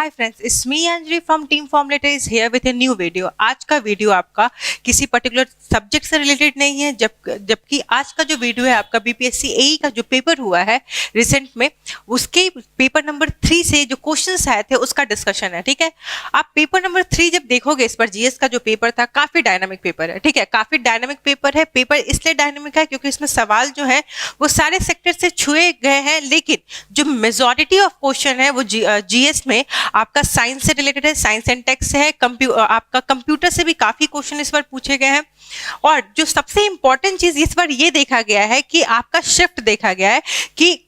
Hi friends, it's me Anjali from team formulator is here with a new video. आज का video आपका किसी particular subject से related नहीं है, जबकि आज का जो वीडियो है आपका बीपीएससी एई का जो पेपर हुआ है रिसेंट में, उसके पेपर नंबर 3 से जो क्वेश्चंस आए थे उसका डिस्कशन है। ठीक है, आप पेपर नंबर 3 जब देखोगे, इस पर जीएस का जो पेपर था काफी डायनामिक पेपर है। ठीक है, काफी डायनामिक पेपर है। पेपर इसलिए डायनामिक है क्योंकि इसमें सवाल जो है वो सारे सेक्टर से छुए गए हैं, लेकिन जो मेजॉरिटी ऑफ क्वेश्चन है वो जीएस में आपका साइंस से रिलेटेड है, साइंस एंड टेक से है, आपका कंप्यूटर से भी काफी क्वेश्चन इस बार पूछे गए हैं। और जो सबसे इंपॉर्टेंट चीज इस बार ये देखा गया है कि आपका शिफ्ट देखा गया है कि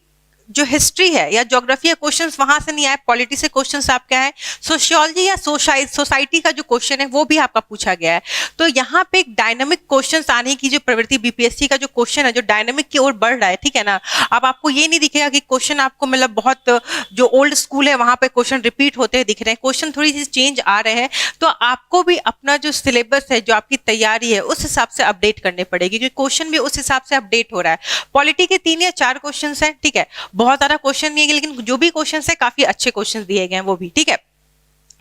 जो हिस्ट्री है या ज्योग्राफी या क्वेश्चंस वहां से नहीं आए, पॉलिटी से क्वेश्चंस आपके आए, सोशियोलॉजी या सोसाइटी का जो क्वेश्चन है वो भी आपका पूछा गया है। तो यहाँ पे एक डायनामिक क्वेश्चंस आने की जो प्रवृत्ति बीपीएससी का जो क्वेश्चन है जो डायनामिक की ओर बढ़ रहा है। ठीक है ना, अब आपको ये नहीं दिखेगा कि क्वेश्चन आपको मतलब बहुत जो ओल्ड स्कूल है वहां पे क्वेश्चन रिपीट होते हुए दिख रहे हैं, क्वेश्चन थोड़ी सी चेंज आ रहे हैं। तो आपको भी अपना जो सिलेबस है, जो आपकी तैयारी है, उस हिसाब से अपडेट करनी पड़ेगी, क्योंकि क्वेश्चन भी उस हिसाब से अपडेट हो रहा है। पॉलिटी के 3 या 4 क्वेश्चन है, ठीक है, बहुत सारा क्वेश्चन नहीं है, लेकिन जो भी क्वेश्चन है काफी अच्छे क्वेश्चन दिए गए हैं वो भी। ठीक है,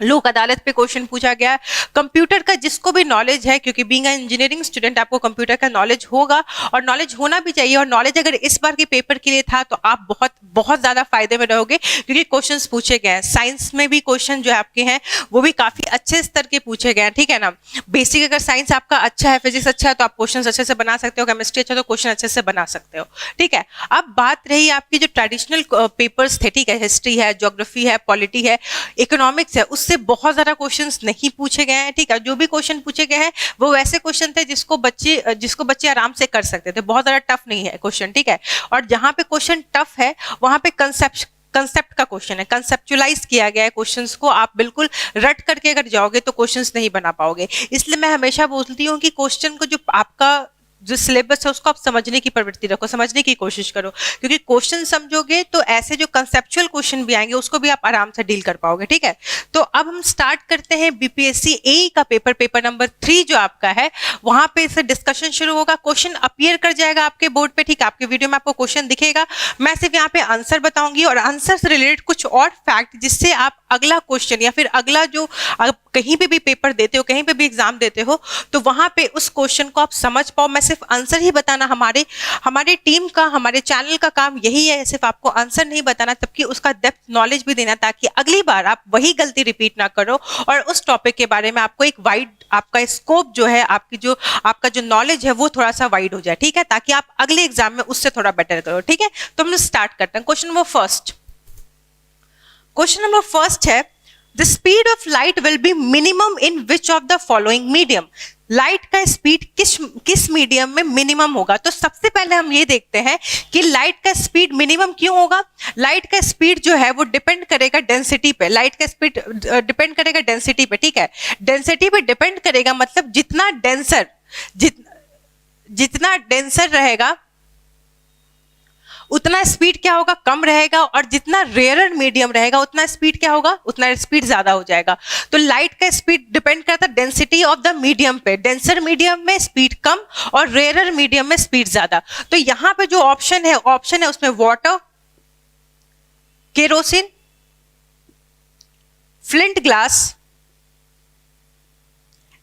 लोक अदालत पे क्वेश्चन पूछा गया है। कंप्यूटर का जिसको भी नॉलेज है, क्योंकि बीइंग अ इंजीनियरिंग स्टूडेंट आपको कंप्यूटर का नॉलेज होगा और नॉलेज होना भी चाहिए, और नॉलेज अगर इस बार के पेपर के लिए था तो आप बहुत बहुत ज्यादा फायदे में रहोगे, क्योंकि क्वेश्चंस पूछे गए हैं। साइंस में भी क्वेश्चन जो आपके हैं वो भी काफी अच्छे स्तर के पूछे गए हैं। ठीक है ना, बेसिक अगर साइंस आपका अच्छा है, फिजिक्स अच्छा है, तो आप क्वेश्चन अच्छे से बना सकते हो, केमिस्ट्री अच्छा तो क्वेश्चन अच्छे से बना सकते हो। ठीक है, अब बात रही आपकी जो ट्रेडिशनल पेपर्स थे, ठीक है, हिस्ट्री है, ज्योग्राफी है, पॉलिटी है, इकोनॉमिक्स है, उससे बहुत ज्यादा क्वेश्चंस नहीं पूछे गए हैं। ठीक है, जो भी क्वेश्चन पूछे गए हैं वो वैसे क्वेश्चन थे जिसको बच्चे आराम से कर सकते थे, बहुत ज्यादा टफ नहीं है क्वेश्चन। ठीक है, और जहां पे क्वेश्चन टफ है वहां पे कंसेप्ट का क्वेश्चन है, कंसेप्चुलाइज किया गया है क्वेश्चंस को। आप बिल्कुल रट करके अगर जाओगे तो क्वेश्चंस नहीं बना पाओगे। इसलिए मैं हमेशा बोलती हूँ कि क्वेश्चन को जो आपका जो सिलेबस है उसको आप समझने की प्रवृत्ति रखो, समझने की कोशिश करो, क्योंकि क्वेश्चन समझोगे तो ऐसे जो कंसेप्चुअल क्वेश्चन भी आएंगे उसको भी आप आराम से डील कर पाओगे। ठीक है, तो अब हम स्टार्ट करते हैं बीपीएससी एई का पेपर नंबर 3 जो आपका है, वहां पे से डिस्कशन शुरू होगा। क्वेश्चन अपीयर कर जाएगा आपके बोर्ड पे। ठीक है, आपके वीडियो में आपको क्वेश्चन दिखेगा, मैं सिर्फ यहाँ पे आंसर बताऊंगी और आंसर से रिलेटेड कुछ और फैक्ट, जिससे आप अगला क्वेश्चन या फिर अगला जो आप कहीं पे भी पेपर देते हो, कहीं पे भी एग्जाम देते हो, तो वहां पे उस क्वेश्चन को आप समझ पाओ। मैं सिर्फ आंसर ही बताना, हमारे टीम का, हमारे चैनल का काम यही है, सिर्फ आपको आंसर नहीं बताना, तबकि उसका डेप्थ नॉलेज भी देना, ताकि अगली बार आप वही गलती रिपीट ना करो और उस टॉपिक के बारे में आपको एक वाइड, आपका स्कोप जो है, आपका जो नॉलेज है वो थोड़ा सा वाइड हो जाए। ठीक है, ताकि आप अगले एग्जाम में उससे थोड़ा बेटर करो। ठीक है, तो हम स्टार्ट करते हैं। क्वेश्चन नंबर फर्स्ट है, the speed of light will be minimum in which of the following medium. Light का स्पीड किस मीडियम में मिनिमम होगा? तो सबसे पहले हम ये देखते हैं कि लाइट का स्पीड मिनिमम क्यों होगा। लाइट का स्पीड जो है वो डिपेंड करेगा डेंसिटी पे। लाइट का स्पीड डिपेंड करेगा डेंसिटी पे। ठीक है, डेंसिटी पे डिपेंड करेगा, मतलब जितना डेंसर रहेगा उतना स्पीड क्या होगा, कम रहेगा, और जितना रेयरर मीडियम रहेगा उतना स्पीड क्या होगा, उतना स्पीड ज्यादा हो जाएगा। तो लाइट का स्पीड डिपेंड करता है डेंसिटी ऑफ द मीडियम पे। डेंसर मीडियम में स्पीड कम और रेयरर मीडियम में स्पीड ज्यादा। तो यहां पे जो ऑप्शन है उसमें water, kerosene, flint glass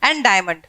and diamond.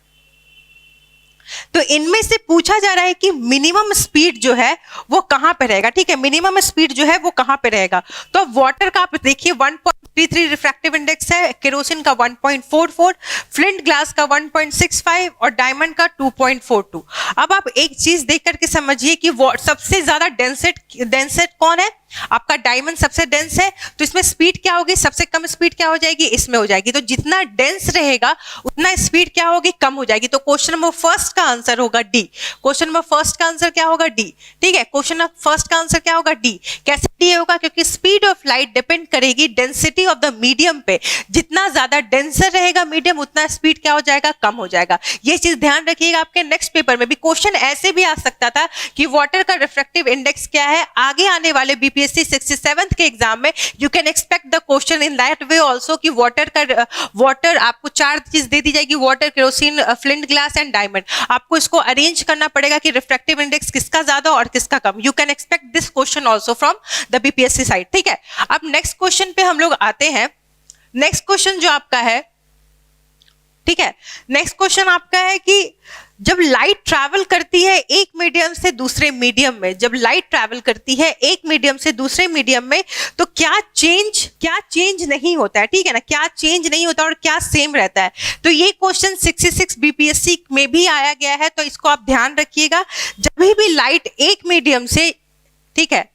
तो इनमें से पूछा जा रहा है कि मिनिमम स्पीड जो है वो कहां पे रहेगा। ठीक है, मिनिमम स्पीड जो है वो कहां पे रहेगा। तो वाटर का आप देखिए 1.33 रिफ्रैक्टिव इंडेक्स है, केरोसिन का 1.44, फ्लिंट ग्लास का 1.65 और डायमंड का 2.42। अब आप एक चीज देख करके समझिए कि सबसे ज्यादा डेंसेट कौन है, आपका डायमंड सबसे डेंस है। तो इसमें स्पीड क्या होगी, सबसे कम स्पीड क्या हो जाएगी, इसमें हो जाएगी। तो जितना डेंस रहेगा उतना स्पीड क्या होगी, कम हो जाएगी। तो क्वेश्चन नंबर फर्स्ट का आंसर होगा डी। क्वेश्चन नंबर फर्स्ट का आंसर क्या होगा, डी। ठीक है, क्वेश्चन नंबर फर्स्ट का आंसर क्या होगा, डी। कैसे डी होगा, क्योंकि स्पीड ऑफ लाइट डिपेंड करेगी डेंसिटी ऑफ द मीडियम पे। जितना ज्यादा डेंसर रहेगा मीडियम, उतना स्पीड क्या हो जाएगा, कम हो जाएगा। ये चीज ध्यान रखिएगा। आपके नेक्स्ट पेपर में भी क्वेश्चन ऐसे भी आ सकता था कि वाटर का रिफ्रैक्टिव इंडेक्स क्या है। आगे आने वाले बीपीएससी 67th के एग्जाम में you can expect the question in that way also, कि वाटर आपको 4 चीज दे दी जाएगी, water, kerosene, flint glass and diamond. आपको इसको अरेंज करना पड़ेगा कि रिफ्रैक्टिव इंडेक्स किसका ज्यादा और किसका कम। You can expect this question also from the BPSC side. ठीक है, अब नेक्स्ट क्वेश्चन पे हम लोग आते हैं। नेक्स्ट क्वेश्चन जो आपका है, ठीक है, नेक्स्ट क्वेश्चन आपका है कि जब लाइट ट्रैवल करती है एक मीडियम से दूसरे मीडियम में, जब लाइट ट्रैवल करती है एक मीडियम से दूसरे मीडियम में, तो क्या चेंज नहीं होता है, ठीक है ना, क्या चेंज नहीं होता और क्या सेम रहता है। तो ये क्वेश्चन 66 बीपीएससी में भी आया गया है, तो इसको आप ध्यान रखिएगा। जब भी लाइट एक मीडियम से, ठीक है,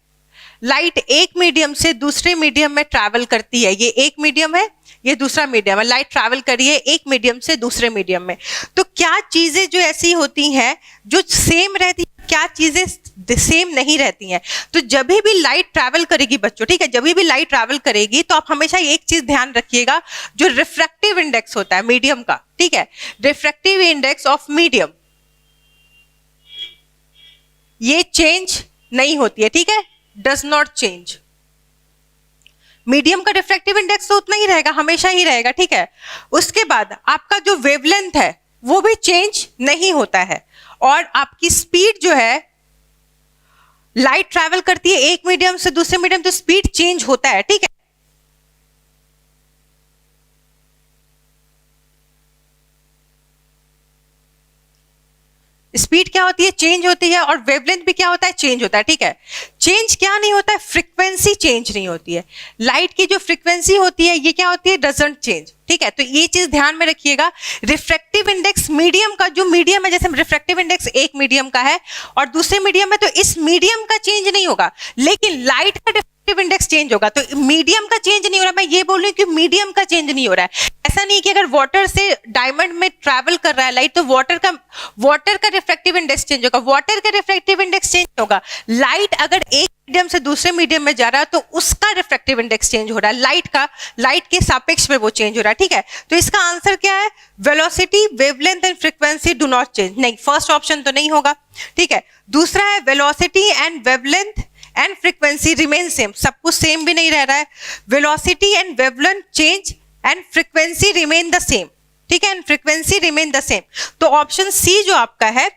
लाइट एक मीडियम से दूसरे मीडियम में ट्रैवल करती है, ये एक मीडियम है, ये दूसरा मीडियम है, लाइट ट्रैवल करी है एक मीडियम से दूसरे मीडियम में, तो क्या चीजें जो ऐसी होती हैं जो सेम रहती है, क्या चीजें सेम नहीं रहती हैं। तो जब भी लाइट ट्रैवल करेगी बच्चों, ठीक है, जब भी लाइट ट्रैवल करेगी तो आप हमेशा एक चीज ध्यान रखिएगा, जो रिफ्रैक्टिव इंडेक्स होता है मीडियम का, ठीक है, रिफ्रैक्टिव इंडेक्स ऑफ मीडियम, ये चेंज नहीं होती है, ठीक है, डज नॉट चेंज। मीडियम का रिफ्रैक्टिव इंडेक्स तो उतना ही रहेगा, हमेशा ही रहेगा, ठीक है। उसके बाद आपका जो वेवलेंथ है वो भी चेंज नहीं होता है, और आपकी स्पीड जो है, लाइट ट्रैवल करती है एक मीडियम से दूसरे मीडियम, तो स्पीड चेंज होता है, ठीक है। स्पीड क्या होती है, चेंज होती है, और वेवलेंथ भी क्या होता है, चेंज होता है, ठीक है। चेंज क्या नहीं होता है, फ्रीक्वेंसी चेंज नहीं होती है। लाइट की जो फ्रीक्वेंसी होती है ये क्या होती है, डजंट चेंज, ठीक है। तो ये चीज ध्यान में रखिएगा। रिफ्रैक्टिव इंडेक्स मीडियम का, जो मीडियम है, जैसे रिफ्रैक्टिव इंडेक्स एक मीडियम का है और दूसरे मीडियम में, तो इस मीडियम का चेंज नहीं होगा, लेकिन लाइट का रिफ्रैक्टिव इंडेक्स चेंज होगा। तो मीडियम का चेंज नहीं हो रहा, मैं ये बोल रही हूँ कि मीडियम का चेंज नहीं हो रहा है। ऐसा नहीं कि अगर वाटर से डायमंड में ट्रैवल कर रहा है लाइट, तो वाटर का रिफ्रैक्टिव इंडेक्स चेंज होगा, वाटर का रिफ्रैक्टिव इंडेक्स चेंज होगा। लाइट अगर एक मीडियम से दूसरे मीडियम में जा रहा है तो उसका रिफ्रैक्टिव इंडेक्स चेंज हो रहा है, लाइट के सापेक्ष में वो चेंज हो रहा है, ठीक है। तो इसका आंसर क्या है, velocity, wavelength and frequency do not change. नहीं, फर्स्ट ऑप्शन तो नहीं होगा, ठीक है। दूसरा है velocity and wavelength and frequency remain same, सब कुछ सेम भी नहीं रह रहा है। Velocity and wavelength change and frequency remain the same, ठीक है, and frequency remain the same. तो ऑप्शन सी जो आपका है,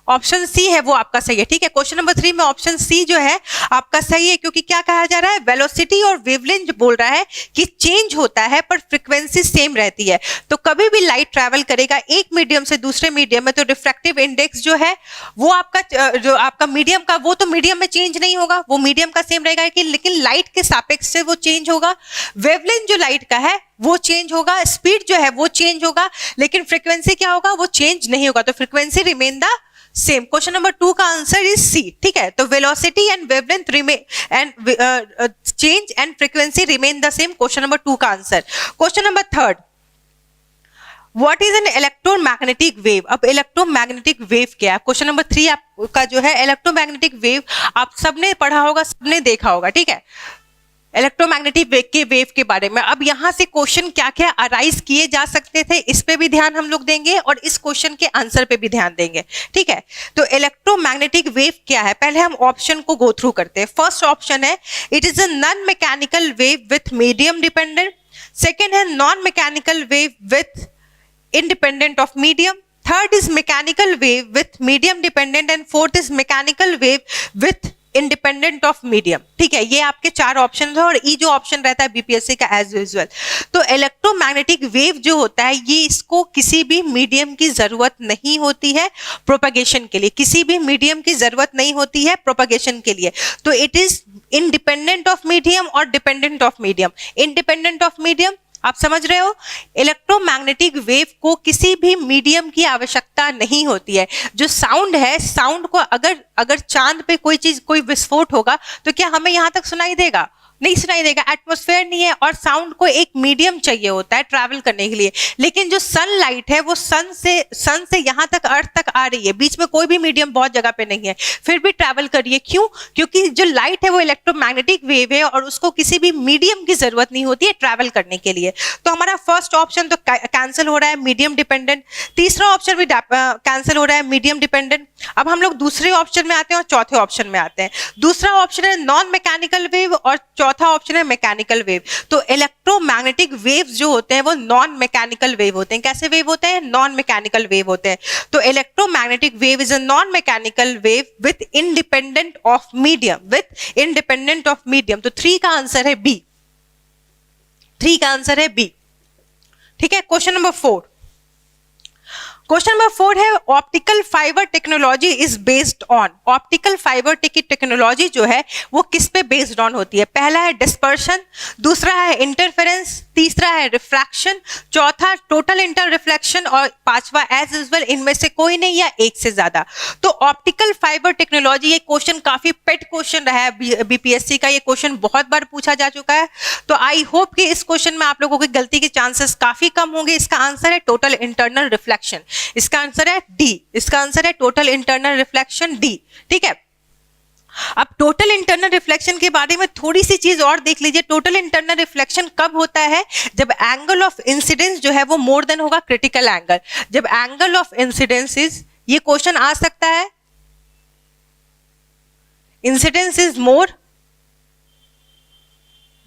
ऑप्शन सी है वो आपका सही है, ठीक है। क्वेश्चन नंबर 3 में ऑप्शन सी जो है आपका सही है, क्योंकि क्या कहा जा रहा है, वेलोसिटी और वेवलेंथ बोल रहा है कि चेंज होता है पर फ्रीक्वेंसी सेम रहती है। तो कभी भी लाइट ट्रैवल करेगा एक मीडियम से दूसरे मीडियम में, तो रिफ्रैक्टिव इंडेक्स जो है वो आपका, जो आपका मीडियम का, वो तो मीडियम में चेंज नहीं होगा, वो मीडियम का सेम रहेगा, लेकिन लाइट के सापेक्ष से वो चेंज होगा। वेवलेंथ जो लाइट का है वो चेंज होगा, स्पीड जो है वो चेंज होगा, लेकिन फ्रीक्वेंसी क्या होगा, वो चेंज नहीं होगा। तो frequency remain the same. Question number 2 का आंसर इज सी, ठीक है। तो velocity and wavelength remain and change and frequency remain the same, question number 2 का answer. Question number 3, what is an electromagnetic wave. अब electromagnetic wave क्या है, question number 3 आपका जो है इलेक्ट्रोमैग्नेटिक वेव आप सबने पढ़ा होगा, सबने देखा होगा, ठीक है, इलेक्ट्रोमैग्नेटिक वेव के बारे में। अब यहां से क्वेश्चन क्या क्या अराइज किए जा सकते थे, इस पे भी ध्यान हम लोग देंगे और इस क्वेश्चन के आंसर पे भी ध्यान देंगे, ठीक है। तो इलेक्ट्रोमैग्नेटिक वेव क्या है, पहले हम ऑप्शन को गो थ्रू करते हैं। फर्स्ट ऑप्शन है, it is a non mechanical wave with medium dependent. Second है non mechanical wave with independent of medium. Third is mechanical wave with medium dependent and fourth is mechanical wave with independent of medium, ठीक है। ये आपके 4 option है और ई जो option रहता है बीपीएससी का एज यूजुअल। तो इलेक्ट्रोमैग्नेटिक वेव जो होता है ये, इसको किसी भी मीडियम की जरूरत नहीं होती है प्रोपगेशन के लिए, किसी भी मीडियम की जरूरत नहीं होती है प्रोपगेशन के लिए। तो it is independent of medium और dependent of medium. Independent of medium आप समझ रहे हो, इलेक्ट्रोमैग्नेटिक वेव को किसी भी मीडियम की आवश्यकता नहीं होती है। जो साउंड है, साउंड को अगर चांद पे कोई चीज, कोई विस्फोट होगा तो क्या हमें यहां तक सुनाई देगा, नहीं सुनाई देगा, एटमॉस्फेयर नहीं है, और साउंड को एक मीडियम चाहिए होता है ट्रैवल करने के लिए। लेकिन जो सनलाइट है वो सन से यहां तक, अर्थ तक आ रही है, बीच में कोई भी मीडियम बहुत जगह पे नहीं है, फिर भी ट्रैवल कर रही है। क्यों? क्योंकि जो लाइट है वो इलेक्ट्रोमैग्नेटिक वेव है और उसको किसी भी मीडियम की जरूरत नहीं होती है ट्रैवल करने के लिए। तो हमारा फर्स्ट ऑप्शन तो कैंसिल हो रहा है, मीडियम डिपेंडेंट। तीसरा ऑप्शन भी कैंसिल हो रहा है, मीडियम डिपेंडेंट। अब हम लोग दूसरे ऑप्शन में आते हैं और चौथे ऑप्शन में आते हैं। दूसरा ऑप्शन है नॉन मैकेनिकल वेव और चौथा ऑप्शन है मैकेनिकल वेव। तो इलेक्ट्रोमैग्नेटिक वेव्स जो होते हैं वो नॉन मैकेनिकल वेव होते हैं। कैसे वेव होते हैं? नॉन मैकेनिकल वेव होते हैं। तो electromagnetic wave is a non mechanical wave with independent of medium, with independent of medium. तो 3 का आंसर है बी। 3 का आंसर है बी। ठीक है, क्वेश्चन नंबर 4। क्वेश्चन नंबर 4 है optical fibre technology is based on. Optical fibre technology जो है वो किस पे बेस्ड ऑन होती है? पहला है डिस्पर्शन, दूसरा है इंटरफेरेंस, तीसरा है रिफ्रैक्शन, चौथा टोटल इंटर रिफ्लेक्शन और पांचवा एज यूजुअल इनमें से कोई नहीं या एक से ज्यादा। तो ऑप्टिकल फाइबर टेक्नोलॉजी, ये क्वेश्चन काफी पेट क्वेश्चन रहा है बीपीएससी का, ये क्वेश्चन बहुत बार पूछा जा चुका है। तो आई होप कि इस क्वेश्चन में आप लोगों की गलती के चांसेस काफी कम होंगे। इसका आंसर है टोटल इंटरनल रिफ्लेक्शन, इसका आंसर है डी। इसका आंसर है टोटल इंटरनल रिफ्लेक्शन डी। ठीक है, अब टोटल इंटरनल रिफ्लेक्शन के बारे में थोड़ी सी चीज और देख लीजिए। टोटल इंटरनल रिफ्लेक्शन कब होता है? जब एंगल ऑफ इंसिडेंस जो है वो मोर देन होगा क्रिटिकल एंगल। जब एंगल ऑफ इंसिडेंस इज, ये क्वेश्चन आ सकता है, incidence is more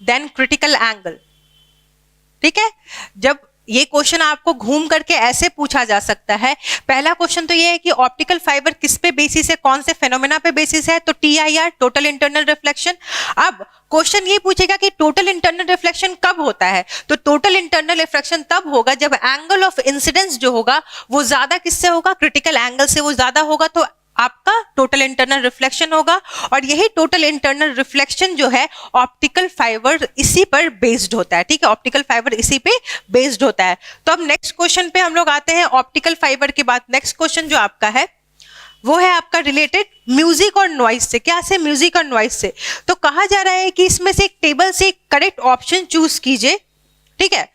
than critical angle. ठीक है, जब ये क्वेश्चन आपको घूम करके ऐसे पूछा जा सकता है। पहला क्वेश्चन तो ये है कि ऑप्टिकल फाइबर किस पे बेसिस है, कौन से फेनोमेना पे बेसिस है? तो टीआईआर, टोटल इंटरनल रिफ्लेक्शन। अब क्वेश्चन ये पूछेगा कि टोटल इंटरनल रिफ्लेक्शन कब होता है? तो टोटल इंटरनल रिफ्लेक्शन तब होगा जब एंगल ऑफ इंसिडेंस जो होगा वो ज्यादा किससे होगा? क्रिटिकल एंगल से वो ज्यादा होगा, तो आपका टोटल इंटरनल रिफ्लेक्शन होगा। और यही टोटल इंटरनल रिफ्लेक्शन जो है ऑप्टिकल फाइबर इसी पर बेस्ड होता है। ठीक है, ऑप्टिकल फाइबर इसी पे बेस्ड होता है। तो अब नेक्स्ट क्वेश्चन पे हम लोग आते हैं। ऑप्टिकल फाइबर के बाद नेक्स्ट क्वेश्चन जो आपका है वो है आपका रिलेटेड म्यूजिक और नॉइज से। क्या से? म्यूजिक और नॉइज से। तो कहा जा रहा है कि इसमें से एक टेबल से करेक्ट ऑप्शन चूज कीजिए। ठीक है,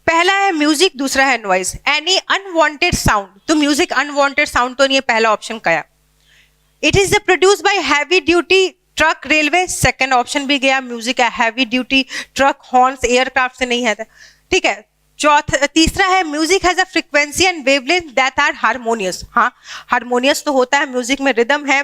पहला है म्यूजिक, दूसरा है नॉइज। एनी अनवांटेड साउंड, तो म्यूजिक अनवांटेड साउंड तो नहीं, पहला ऑप्शन गया। It is produce by heavy duty truck railway, second option भी गया। म्यूजिक है heavy duty truck, horns aircraft से नहीं है। ठीक है, तीसरा है music has a frequency and wavelength that are harmonious. हाँ, हार्मोनियस तो होता है, म्यूजिक में रिदम है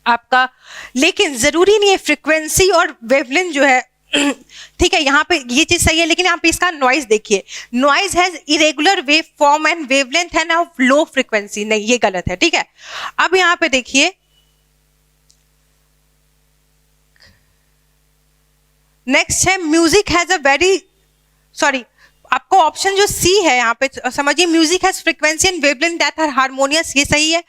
आपका, लेकिन जरूरी नहीं है फ्रीक्वेंसी और वेवलेंथ जो है। ठीक है, यहाँ पे ये चीज सही है, लेकिन यहाँ पे इसका नॉइज देखिए। Noise has irregular wave form and wavelength end of low frequency, नहीं ये गलत है। ठीक है, अब यहाँ पे देखिए नेक्स्ट है music has a very, sorry आपको ऑप्शन जो सी है यहाँ पे समझिए, music has frequency and wavelength that are harmonious, ये सही है।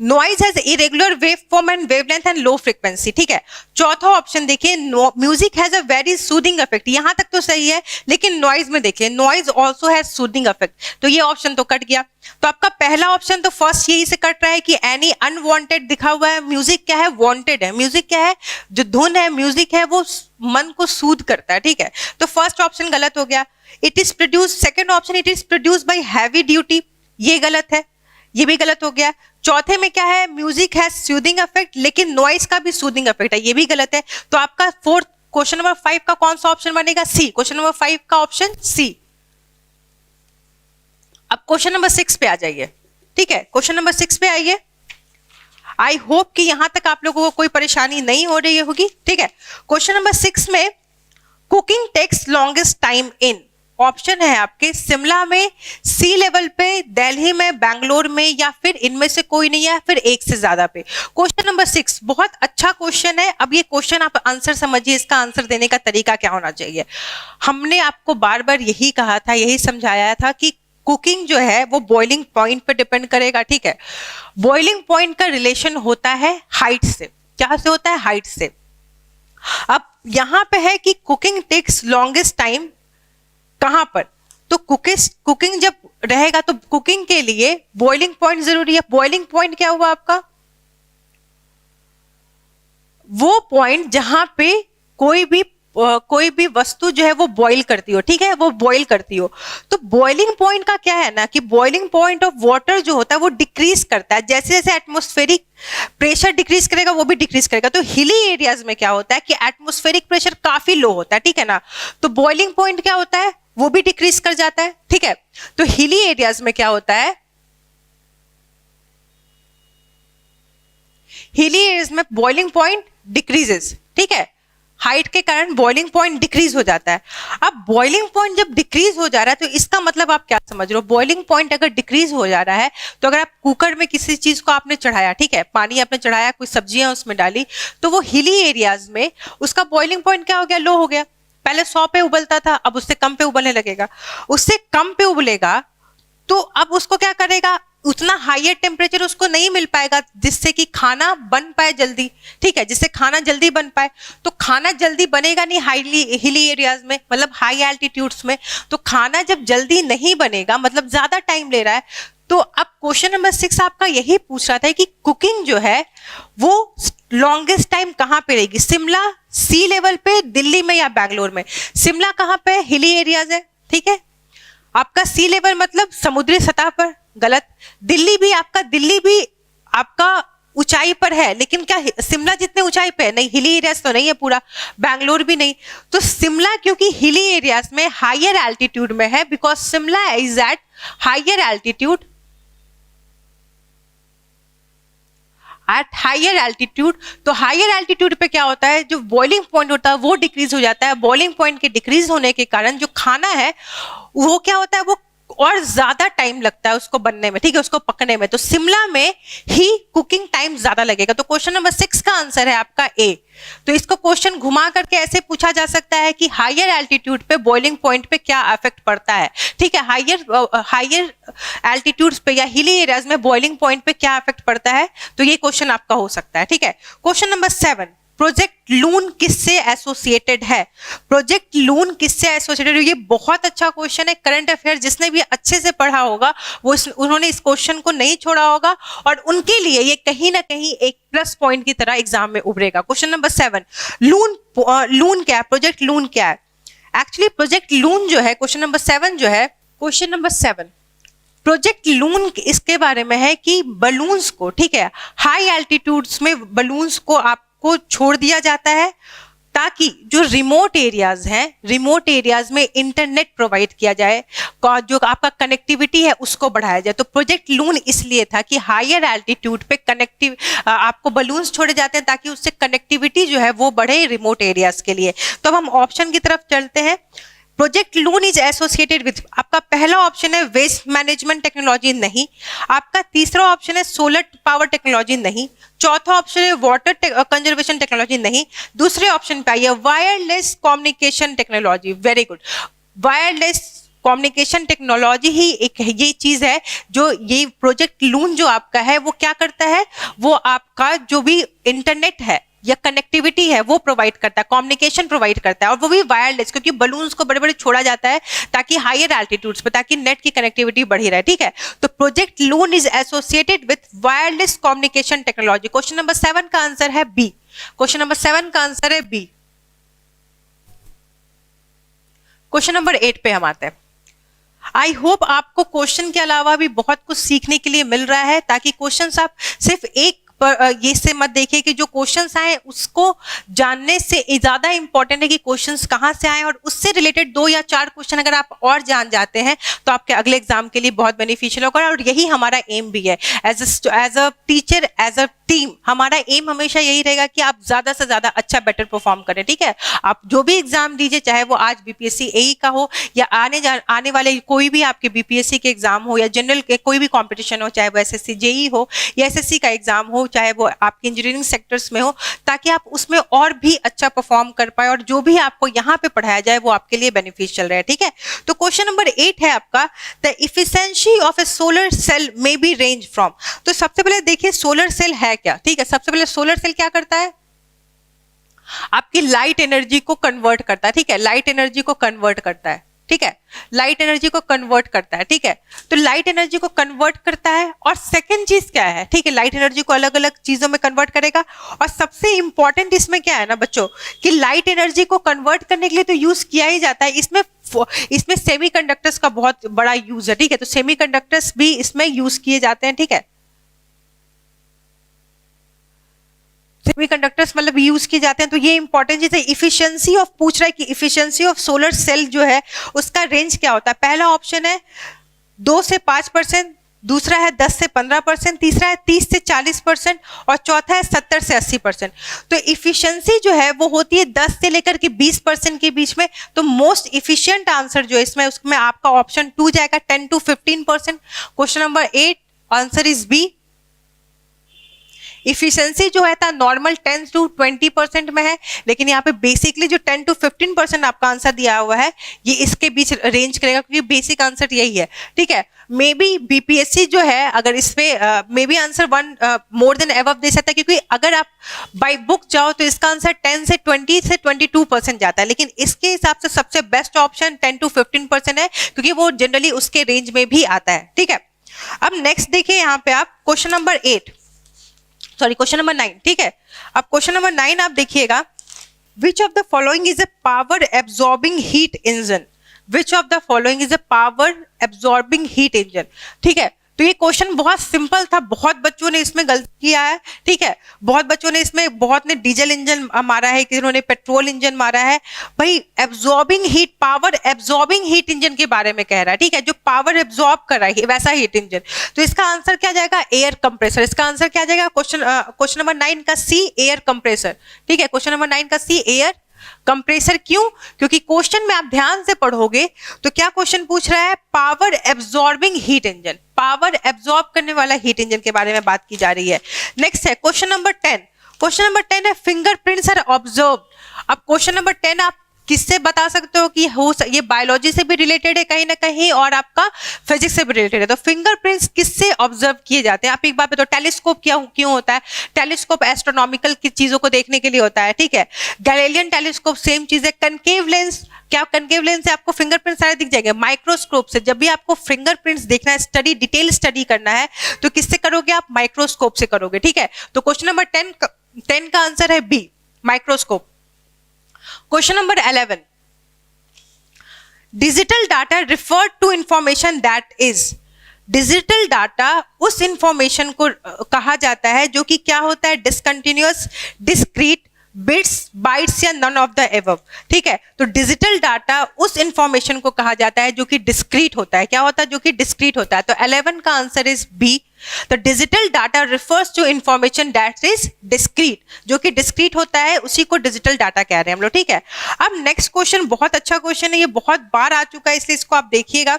Noise has irregular wave form and wavelength and low frequency. ठीक है, चौथा ऑप्शन देखिए, music has a very soothing effect, यहाँ तक तो सही है, लेकिन नॉइज में देखिए noise also has soothing effect, तो ये ऑप्शन तो कट गया। तो आपका पहला ऑप्शन तो फर्स्ट यही से कट रहा है कि एनी अनवांटेड दिखा हुआ है। म्यूजिक क्या है? वांटेड है। म्यूजिक क्या है? जो धुन है, म्यूजिक है वो मन को सूद करता है। ठीक है, तो फर्स्ट ऑप्शन गलत हो गया। It is produce, second option it is produce by heavy duty, ये गलत है, ये भी गलत हो गया। चौथे में क्या है? म्यूजिक हैज सूदिंग इफेक्ट, लेकिन नॉइज का भी सूदिंग इफेक्ट है, ये भी गलत है। तो आपका फोर्थ क्वेश्चन नंबर 5 का कौन सा ऑप्शन बनेगा? सी। क्वेश्चन नंबर 5 का ऑप्शन सी। अब क्वेश्चन नंबर 6 पे आ जाइए। ठीक है, क्वेश्चन नंबर 6 पे आइए। आई होप कि यहां तक आप लोगों को कोई परेशानी नहीं हो रही होगी। ठीक है, क्वेश्चन नंबर 6 में cooking takes longest time in, option है आपके शिमला में, सी लेवल पे, दिल्ली में, बैंगलोर में, या फिर इनमें से कोई नहीं है, फिर एक से ज्यादा पे। क्वेश्चन नंबर 6 बहुत अच्छा क्वेश्चन है। अब ये क्वेश्चन आप आंसर समझिए, इसका आंसर देने का तरीका क्या होना चाहिए। हमने आपको बार बार यही कहा था, यही समझाया था कि कुकिंग जो है वो बॉइलिंग पॉइंट पे डिपेंड करेगा। ठीक है, बॉइलिंग पॉइंट का रिलेशन होता है हाइट से। क्या से होता है? हाइट से। अब यहां पे है कि कुकिंग टेक्स लॉन्गेस्ट टाइम कहां पर, तो कुकिंग जब रहेगा तो कुकिंग के लिए बॉइलिंग पॉइंट जरूरी है। बॉइलिंग पॉइंट क्या हुआ आपका? वो पॉइंट जहां पे कोई भी वस्तु जो है वो बॉईल करती हो। ठीक है, वो बॉईल करती हो। तो बॉइलिंग पॉइंट का क्या है ना कि बॉइलिंग पॉइंट ऑफ वाटर जो होता है वो डिक्रीज करता है, जैसे जैसे एटमॉस्फेरिक प्रेशर डिक्रीज करेगा वो भी डिक्रीज करेगा। तो हिली एरियाज में क्या होता है कि एटमॉस्फेरिक प्रेशर काफी लो होता है। ठीक है ना, तो बॉइलिंग पॉइंट क्या होता है? वो भी डिक्रीज कर जाता है। ठीक है, तो हिली एरियाज में क्या होता है? हिली एरियाज में बॉइलिंग पॉइंट डिक्रीजेस। ठीक है, हाइट के कारण बॉइलिंग पॉइंट डिक्रीज हो जाता है। अब बॉइलिंग पॉइंट जब डिक्रीज हो जा रहा है तो इसका मतलब आप क्या समझ रहे हो? बॉइलिंग पॉइंट अगर डिक्रीज हो जा रहा है तो अगर आप कुकर में किसी चीज को आपने चढ़ाया, ठीक है, पानी आपने चढ़ाया, कोई सब्जियां उसमें डाली, तो वो हिली एरियाज में उसका बॉइलिंग पॉइंट क्या हो गया? लो हो गया। पहले 100 पे उबलता था, अब उससे कम पे उबलने लगेगा। उससे कम पे उबलेगा तो अब उसको क्या करेगा, उतना हायर टेम्परेचर उसको नहीं मिल पाएगा जिससे कि खाना बन पाए जल्दी, ठीक है, जिससे खाना जल्दी बन पाए। तो खाना जल्दी बनेगा नहीं हाईली हिली एरियाज में, मतलब हाई एल्टीट्यूड्स में। तो खाना जब जल्दी नहीं बनेगा, मतलब ज्यादा टाइम ले रहा है। तो अब क्वेश्चन नंबर 6 आपका यही पूछ रहा था कि कुकिंग जो है वो लॉन्गेस्ट टाइम कहाँ पे रहेगी, शिमला सी लेवल पे, दिल्ली में या बैंगलोर में। शिमला कहाँ पे, हिली एरियाज है, ठीक है। आपका सी लेवल मतलब समुद्री सतह पर, गलत। दिल्ली भी आपका ऊंचाई पर है, लेकिन क्या शिमला जितने ऊंचाई पे है, नहीं, हिली एरियाज तो नहीं है पूरा, बैंगलोर भी नहीं। तो शिमला क्योंकि हिली एरियाज में हायर एल्टीट्यूड में है, because Shimla is at higher altitude, at higher altitude. तो हायर एल्टीट्यूड पे क्या होता है, जो बॉइलिंग पॉइंट होता है वो डिक्रीज हो जाता है। बॉइलिंग पॉइंट के डिक्रीज होने के कारण जो खाना है वो क्या होता है, वो और ज्यादा टाइम लगता है उसको बनने में, ठीक है, उसको पकने में। तो शिमला में ही कुकिंग टाइम ज्यादा लगेगा। तो क्वेश्चन नंबर 6 का आंसर है आपका ए। तो इसको क्वेश्चन घुमा करके ऐसे पूछा जा सकता है कि हायर एल्टीट्यूड पे बॉइलिंग पॉइंट पे क्या इफेक्ट पड़ता है, ठीक है, हायर एल्टीट्यूड्स पे या हिली एरियाज में बॉइलिंग पॉइंट पे क्या इफेक्ट पड़ता है। तो ये क्वेश्चन आपका हो सकता है, ठीक है। क्वेश्चन नंबर 7, प्रोजेक्ट लून किससे एसोसिएटेड है। प्रोजेक्ट लून किससे एसोसिएटेड है, ये बहुत अच्छा क्वेश्चन है। करंट अफेयर जिसने भी अच्छे से पढ़ा होगा उन्होंने इस क्वेश्चन को नहीं छोड़ा होगा, और उनके लिए ये कहीं ना कहीं एक प्लस पॉइंट की तरह एग्जाम में उभरेगा। क्वेश्चन नंबर 7, लून क्या है, प्रोजेक्ट लून क्या है। एक्चुअली प्रोजेक्ट लून जो है, क्वेश्चन नंबर 7 जो है, क्वेश्चन नंबर 7 प्रोजेक्ट लून इसके बारे में है कि बलून्स को, ठीक है, हाई एल्टीट्यूड्स में बलून्स को आपको छोड़ दिया जाता है ताकि जो रिमोट एरियाज हैं, रिमोट एरियाज में इंटरनेट प्रोवाइड किया जाए, जो आपका कनेक्टिविटी है उसको बढ़ाया जाए। तो प्रोजेक्ट लून इसलिए था कि हायर एल्टीट्यूड पे आपको बलून्स छोड़े जाते हैं ताकि उससे कनेक्टिविटी जो है वो बढ़े रिमोट एरियाज के लिए। तो अब हम ऑप्शन की तरफ चलते हैं। Project loon is associated with, आपका पहला ऑप्शन है वेस्ट मैनेजमेंट टेक्नोलॉजी, नहीं। आपका तीसरा ऑप्शन है सोलर पावर टेक्नोलॉजी, नहीं। चौथा ऑप्शन है वाटर कंजर्वेशन टेक्नोलॉजी, नहीं। दूसरे ऑप्शन पे आइए wireless communication technology, very good. Wireless communication technology ही एक ये चीज है जो ये प्रोजेक्ट लून जो आपका है वो क्या करता है, वो आपका जो भी इंटरनेट है या कनेक्टिविटी है वो प्रोवाइड करता है, कम्युनिकेशन प्रोवाइड करता है, और वो भी वायरलेस, क्योंकि बलून्स को बड़े बड़े छोड़ा जाता है ताकि हायर एल्टीट्यूड्स पे, ताकि नेट की कनेक्टिविटी बढ़ी रहे, ठीक है। तो project loon is associated with wireless communication technology. Question number 7 का आंसर है बी। क्वेश्चन नंबर 7 का आंसर है बी। क्वेश्चन नंबर 8 पे हम आते हैं। आई होप आपको क्वेश्चन के अलावा भी बहुत कुछ सीखने के लिए मिल रहा है, ताकि क्वेश्चन आप सिर्फ एक पर ये से मत देखिए कि जो क्वेश्चंस आए उसको जानने से ज्यादा इंपॉर्टेंट है कि क्वेश्चंस कहाँ से आए, और उससे रिलेटेड 2 या 4 क्वेश्चन अगर आप और जान जाते हैं तो आपके अगले एग्जाम के लिए बहुत बेनिफिशियल होगा। और यही हमारा एम भी है as a teacher, as a team. हमारा एम हमेशा यही रहेगा कि आप ज्यादा से ज्यादा अच्छा बेटर परफॉर्म करें, ठीक है। आप जो भी एग्जाम दीजिए, चाहे वो आज बीपीएससी एई का हो या आने वाले कोई भी आपके बीपीएससी के एग्जाम हो या जनरल के कोई भी कॉम्पिटिशन हो, चाहे वो एसएससी जेई हो या एसएससी का एग्जाम हो, चाहे वो आपके इंजीनियरिंग सेक्टर्स में हो, ताकि आप उसमें और भी अच्छा परफॉर्म कर पाए और जो भी आपको यहाँ पे पढ़ाया जाए वो आपके लिए बेनिफिशियल रहे, ठीक है। तो क्वेश्चन नंबर 8 है आपका, the efficiency of a solar cell may be range from. तो सबसे पहले देखिए सोलर सेल है क्या, ठीक है। सबसे पहले सोलर सेल क्या करता है, आपकी लाइट एनर्जी को कन्वर्ट करता है, ठीक है, लाइट एनर्जी को कन्वर्ट करता है, ठीक है, लाइट एनर्जी को कन्वर्ट करता है, ठीक है। तो लाइट एनर्जी को कन्वर्ट करता है, और सेकंड चीज क्या है, ठीक है, लाइट एनर्जी को अलग अलग चीजों में कन्वर्ट करेगा। और सबसे इंपॉर्टेंट इसमें क्या है ना बच्चों, कि लाइट एनर्जी को कन्वर्ट करने के लिए तो यूज किया ही जाता है, इसमें सेमीकंडक्टर्स का बहुत बड़ा यूज है, ठीक है। तो सेमीकंडक्टर्स भी इसमें यूज किए जाते हैं, ठीक है। सेमीकंडक्टर्स मतलब यूज किए जाते हैं। तो ये इंपॉर्टेंट चीज है। इफिशिएंसी ऑफ पूछ रहा है कि इफिशिएंसी ऑफ सोलर सेल जो है उसका रेंज क्या होता है। पहला ऑप्शन है 2 से 5%, दूसरा है 10 से 15%, तीसरा है 30 से 40%, और चौथा है 70 से 80%। तो इफिशिएंसी जो है वो होती है 10 से लेकर के 20% के बीच में। तो मोस्ट इफिशिएंट आंसर जो है इसमें, उसमें आपका ऑप्शन 2 जाएगा, 10 to 15%। Question number 8 answer is B. Efficiency जो है था नॉर्मल 10 to 20% में है, लेकिन यहाँ पे बेसिकली जो 10 to 15% आपका आंसर दिया हुआ है ये इसके बीच रेंज करेगा, क्योंकि बेसिक आंसर यही है, ठीक है। मे बी बीपीएससी जो है अगर इसमें may be answer 1 more than above दे सकता है, क्योंकि अगर आप बाय बुक जाओ तो इसका आंसर 10 से 20 से 22% जाता है, लेकिन इसके हिसाब से सबसे बेस्ट ऑप्शन 10 to 15% है, क्योंकि वो जनरली उसके रेंज में भी आता है, ठीक है। अब नेक्स्ट देखिए यहाँ पे आप क्वेश्चन नंबर 9, ठीक है। अब क्वेश्चन नंबर 9 आप देखिएगा, विच of the following is a power absorbing heat engine, which of the following is a power absorbing heat engine, ठीक है। तो ये क्वेश्चन बहुत सिंपल था, बहुत बच्चों ने इसमें गलती किया है, ठीक है। बहुत बच्चों ने इसमें बहुत ने डीजल इंजन मारा है, किसी ने पेट्रोल इंजन मारा है। भाई absorbing heat, power absorbing heat engine के बारे में कह रहा है, ठीक है, जो पावर एब्जॉर्ब कर रहा है वैसा हीट इंजन। तो इसका आंसर क्या जाएगा, एयर कंप्रेसर। इसका आंसर क्या जाएगा, क्वेश्चन नंबर 9 का सी, एयर कंप्रेसर, ठीक है। क्वेश्चन नंबर 9 का सी, एयर कंप्रेसर। क्यों? क्योंकि क्वेश्चन में आप ध्यान से पढ़ोगे तो क्या क्वेश्चन पूछ रहा है, power absorbing heat engine, power absorb करने वाला हीट इंजन के बारे में बात की जा रही है। नेक्स्ट है क्वेश्चन नंबर 10। क्वेश्चन नंबर 10 है फिंगरप्रिंट्स आर ऑब्जर्व्ड। अब क्वेश्चन नंबर 10 आप किससे बता सकते हो कि ये बायोलॉजी से भी रिलेटेड है कहीं ना कहीं और आपका फिजिक्स से भी रिलेटेड है। तो फिंगरप्रिंट्स किससे ऑब्जर्व किए जाते हैं, आप एक बात बताओ, टेलीस्कोप क्यों होता है? टेलीस्कोप एस्ट्रोनॉमिकल की चीजों को देखने के लिए होता है, ठीक है। गैलीलियन टेलीस्कोप सेम चीज है। कनकेव लेंस, क्या कनकेव लेंस से आपको फिंगरप्रिंट सारे दिख जाएंगे? माइक्रोस्कोप से। जब भी आपको फिंगरप्रिंट्स देखना है, डिटेल स्टडी करना है, तो किससे करोगे आप? माइक्रोस्कोप से करोगे, ठीक है। तो क्वेश्चन नंबर 10 का आंसर है B, microscope. Question number 11, digital data refer to information that is, digital data उस इंफॉर्मेशन को कहा जाता है जो कि क्या होता है, डिसकंटिन्यूअस, डिस्क्रीट, बिट्स, बाइट्स या नन ऑफ द एबव, ठीक है। तो डिजिटल डाटा उस इंफॉर्मेशन को कहा जाता है जो कि डिस्क्रीट होता है। क्या होता है? जो कि डिस्क्रीट होता है। तो 11 का आंसर इज बी। तो digital data refers to information that is discrete, जो कि डिस्क्रीट होता है उसी को डिजिटल डाटा कह रहे हैं हम लोग, ठीक है। अब नेक्स्ट क्वेश्चन बहुत अच्छा क्वेश्चन है, ये बहुत बार आ चुका है, इसलिए इसको आप देखिएगा।